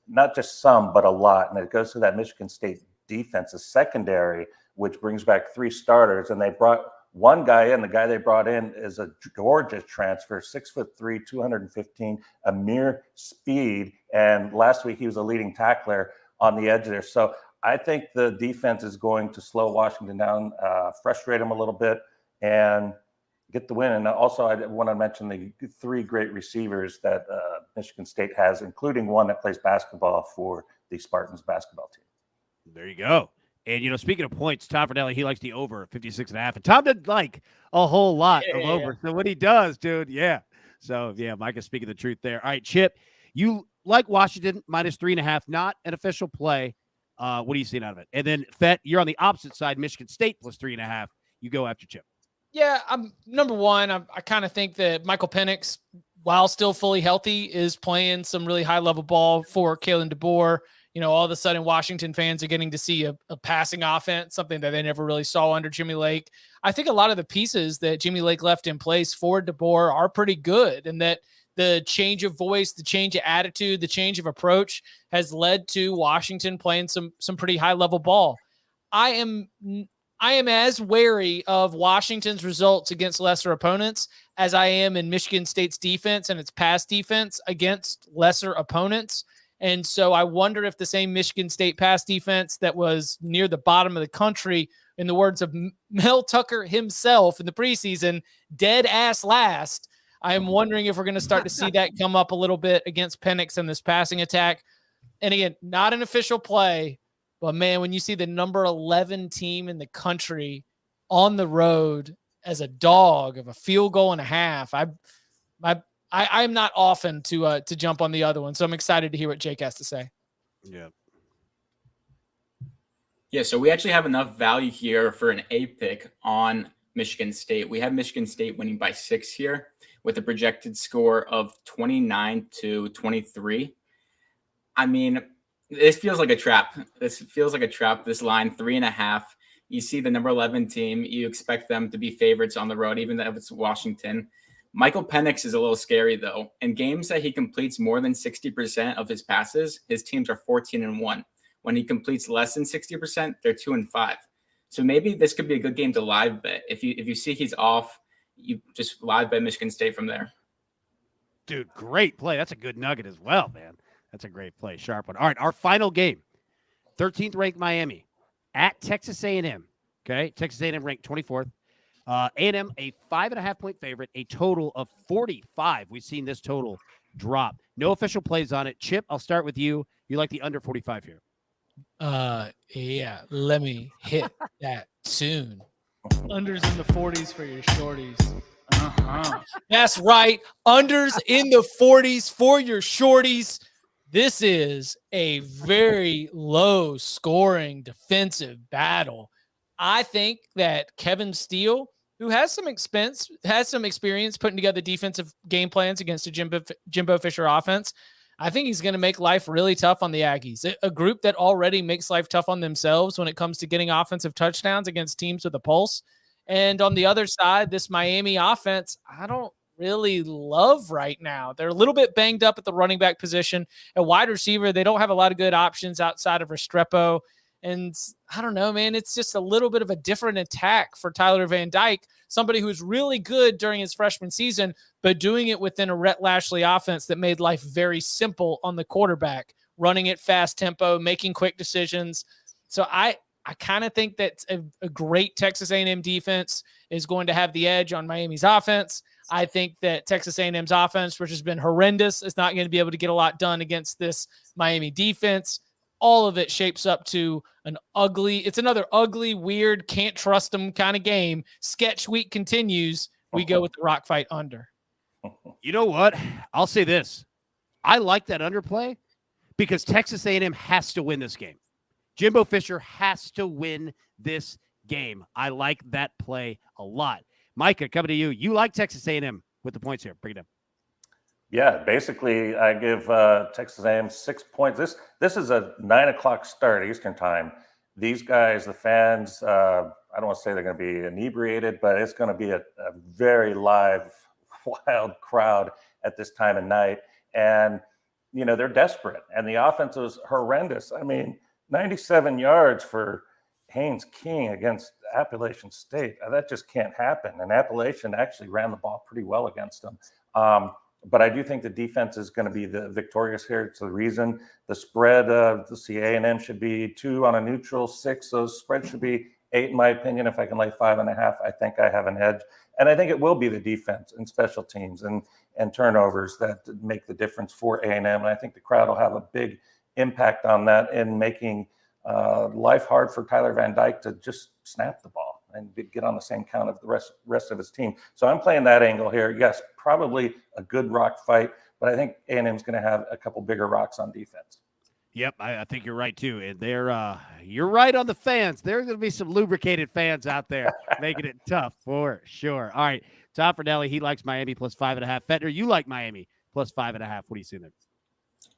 not just some, but a lot. And it goes to that Michigan State defense's secondary, which brings back 3 starters. And they brought one guy in. The guy they brought in is a Georgia transfer, 6'3", 215, a mere speed. And last week he was a leading tackler on the edge there. So I think the defense is going to slow Washington down, frustrate them a little bit, and get the win. And also I want to mention the 3 great receivers that Michigan State has, including one that plays basketball for the Spartans basketball team. There you go. And, speaking of points, Tom Fornelli, he likes the over 56.5. And Tom doesn't like a whole lot of over. So what he does, dude, So, Micah's speaking the truth there. All right, Chip, you like Washington minus 3.5, not an official play. What are you seeing out of it? And then, Fett, you're on the opposite side, Michigan State plus 3.5. You go after Chip. Yeah, I'm number one. I kind of think that Michael Penix, while still fully healthy, is playing some really high level ball for Kalen DeBoer. All of a sudden Washington fans are getting to see a passing offense, something that they never really saw under Jimmy Lake. I think a lot of the pieces that Jimmy Lake left in place for DeBoer are pretty good, and that the change of voice, the change of attitude, the change of approach has led to Washington playing some pretty high level ball. I am as wary of Washington's results against lesser opponents as I am in Michigan State's defense and its pass defense against lesser opponents. And so I wonder if the same Michigan State pass defense that was near the bottom of the country, in the words of Mel Tucker himself in the preseason, dead ass last. I'm wondering if we're going to start to see that come up a little bit against Penix in this passing attack. And again, not an official play, but man, when you see the number 11 team in the country on the road as a dog of a field goal and a half, I'm not often to jump on the other one. So I'm excited to hear what Jake has to say. Yeah. Yeah, so we actually have enough value here for an A pick on Michigan State. We have Michigan State winning by 6 here with a projected score of 29-23. I mean, this feels like a trap. This line 3.5. You see the number 11 team. You expect them to be favorites on the road, even though it's Washington. Michael Penix is a little scary, though. In games that he completes more than 60% of his passes, his teams are 14-1. When he completes less than 60%, they're 2-5. So maybe this could be a good game to live bet. If you see he's off, you just live bet Michigan State from there. Dude, great play. That's a good nugget as well, man. That's a great play. Sharp one. All right, our final game. 13th ranked Miami at Texas A&M. Okay, Texas A&M ranked 24th. A&M, a 5.5-point favorite, a total of 45. We've seen this total drop. No official plays on it. Chip, I'll start with you. You like the under 45 here? Yeah, let me hit that tune. Unders in the 40s for your shorties. That's right. Unders in the 40s for your shorties. This is a very low scoring defensive battle. I think that Kevin Steele, who has some experience putting together defensive game plans against a Jimbo Fisher offense, I think he's going to make life really tough on the Aggies, a group that already makes life tough on themselves when it comes to getting offensive touchdowns against teams with a pulse. And on the other side, this Miami offense, I don't really love right now. They're a little bit banged up at the running back position. At wide receiver, they don't have a lot of good options outside of Restrepo. And I don't know, man, it's just a little bit of a different attack for Tyler Van Dyke, somebody who's really good during his freshman season, but doing it within a Rhett Lashley offense that made life very simple on the quarterback, running it fast tempo, making quick decisions. So I kind of think that a great Texas A&M defense is going to have the edge on Miami's offense. I think that Texas A&M's offense, which has been horrendous, is not going to be able to get a lot done against this Miami defense. All of it shapes up to another ugly, weird, can't trust them kind of game. Sketch week continues. We go with the rock fight under. You know what? I'll say this. I like that underplay because Texas A&M has to win this game. Jimbo Fisher has to win this game. I like that play a lot. Micah, coming to you. You like Texas A&M with the points here. Bring it up. Yeah, basically, I give Texas A&M 6 points. This is a 9:00 start Eastern time. These guys, the fans, I don't want to say they're going to be inebriated, but it's going to be a very live, wild crowd at this time of night. And, they're desperate. And the offense was horrendous. I mean, 97 yards for Haynes King against Appalachian State. That just can't happen. And Appalachian actually ran the ball pretty well against them. But I do think the defense is going to be the victorious here. It's the reason the spread of the A&M should be 2 on a neutral, 6. So spread should be 8, in my opinion. If I can lay 5.5, I think I have an edge. And I think it will be the defense and special teams and turnovers that make the difference for A&M. And I think the crowd will have a big impact on that in making life hard for Tyler Van Dyke to just snap the ball and get on the same count of the rest of his team. So I'm playing that angle here. Yes, probably a good rock fight, but I think A&M is going to have a couple bigger rocks on defense. Yep, I think you're right too. And you're right on the fans. There's going to be some lubricated fans out there making it tough for sure. All right, Tom Fernelli, he likes Miami plus 5.5. Fettner, you like Miami plus 5.5. What do you see there?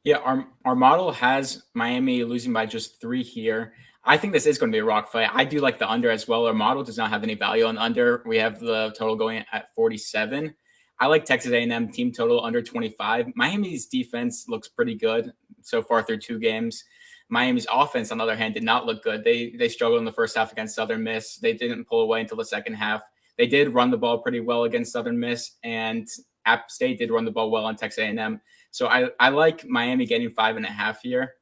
Yeah, our model has Miami losing by just 3 here. I think this is going to be a rock fight. I do like the under as well. Our model does not have any value on the under. We have the total going at 47. I like Texas A&M team total under 25. Miami's defense looks pretty good so far through 2 games. Miami's offense, on the other hand, did not look good. They struggled in the first half against Southern Miss. They didn't pull away until the second half. They did run the ball pretty well against Southern Miss, and App State did run the ball well on Texas A&M. So I like Miami getting 5.5 here,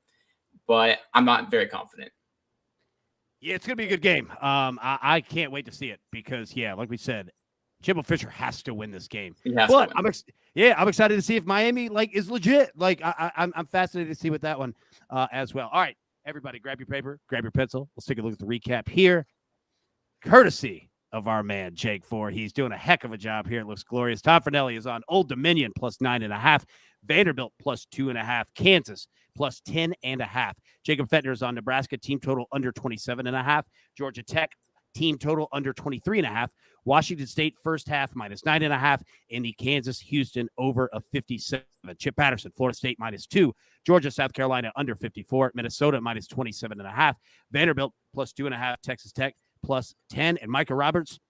but I'm not very confident. Yeah, it's going to be a good game. I can't wait to see it because, like we said, Jimbo Fisher has to win this game. But I'm excited to see if Miami is legit. I'm fascinated to see what that one as well. All right, everybody, grab your paper, grab your pencil. Let's take a look at the recap here, courtesy of our man Jake Ford. He's doing a heck of a job here. It looks glorious. Tom Fernelli is on Old Dominion plus 9.5, Vanderbilt plus 2.5, Kansas plus 10.5. Jacob Fettner is on Nebraska team total under 27.5, Georgia Tech team total under 23.5, Washington State first half minus 9.5, and the Kansas-Houston over a 57. Chip Patterson, Florida State minus 2, Georgia, South Carolina under 54, Minnesota minus 27.5, Vanderbilt plus 2.5, Texas Tech plus 10, and Micah Roberts,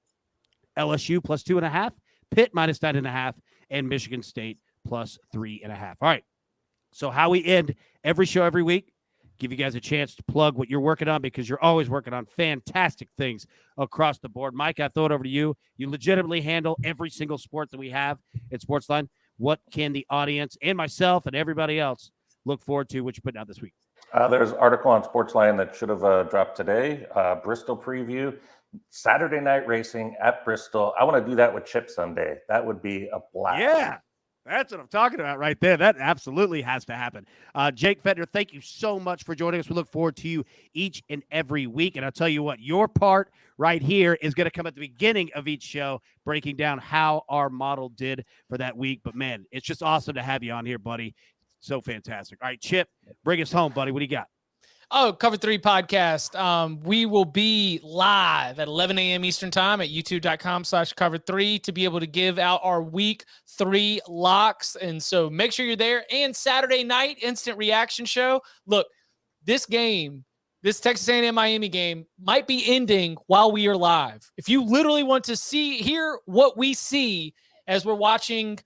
LSU plus 2.5, Pitt minus 9.5, and Michigan State plus 3.5. All right. So how we end every show every week, give you guys a chance to plug what you're working on because you're always working on fantastic things across the board. Mike, I throw it over to you. You legitimately handle every single sport that we have at SportsLine. What can the audience and myself and everybody else look forward to, what you're putting out this week? There's an article on SportsLine that should have dropped today. Bristol preview, Saturday night racing at Bristol. I want to do that with Chip someday. That would be a blast. Yeah. That's what I'm talking about right there. That absolutely has to happen. Jake Fettner, thank you so much for joining us. We look forward to you each and every week. And I'll tell you what, your part right here is going to come at the beginning of each show, breaking down how our model did for that week. But, man, it's just awesome to have you on here, buddy. So fantastic. All right, Chip, bring us home, buddy. What do you got? Oh, Cover 3 podcast. We will be live at 11 a.m. Eastern time at youtube.com/cover3 to be able to give out our week 3 locks. And so make sure you're there. And Saturday night, instant reaction show. Look, this game, this Texas A&M Miami game might be ending while we are live. If you literally want to hear what we see as we're watching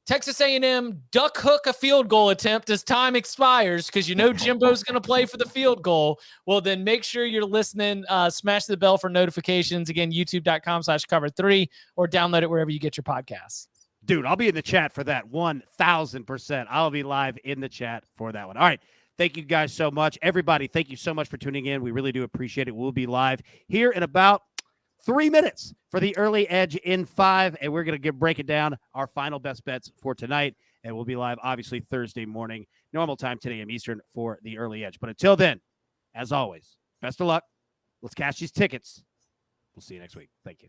Texas A&M duck hook a field goal attempt as time expires because Jimbo's going to play for the field goal. Well, then make sure you're listening. Smash the bell for notifications. Again, youtube.com/cover3 or download it wherever you get your podcasts. Dude, I'll be in the chat for that 1,000%. I'll be live in the chat for that one. All right. Thank you guys so much. Everybody, thank you so much for tuning in. We really do appreciate it. We'll be live here in about 3 minutes for the early edge in 5, and we're going to break it down, our final best bets for tonight, and we'll be live, obviously, Thursday morning, normal time, 10 a.m. Eastern for the early edge. But until then, as always, best of luck. Let's cash these tickets. We'll see you next week. Thank you.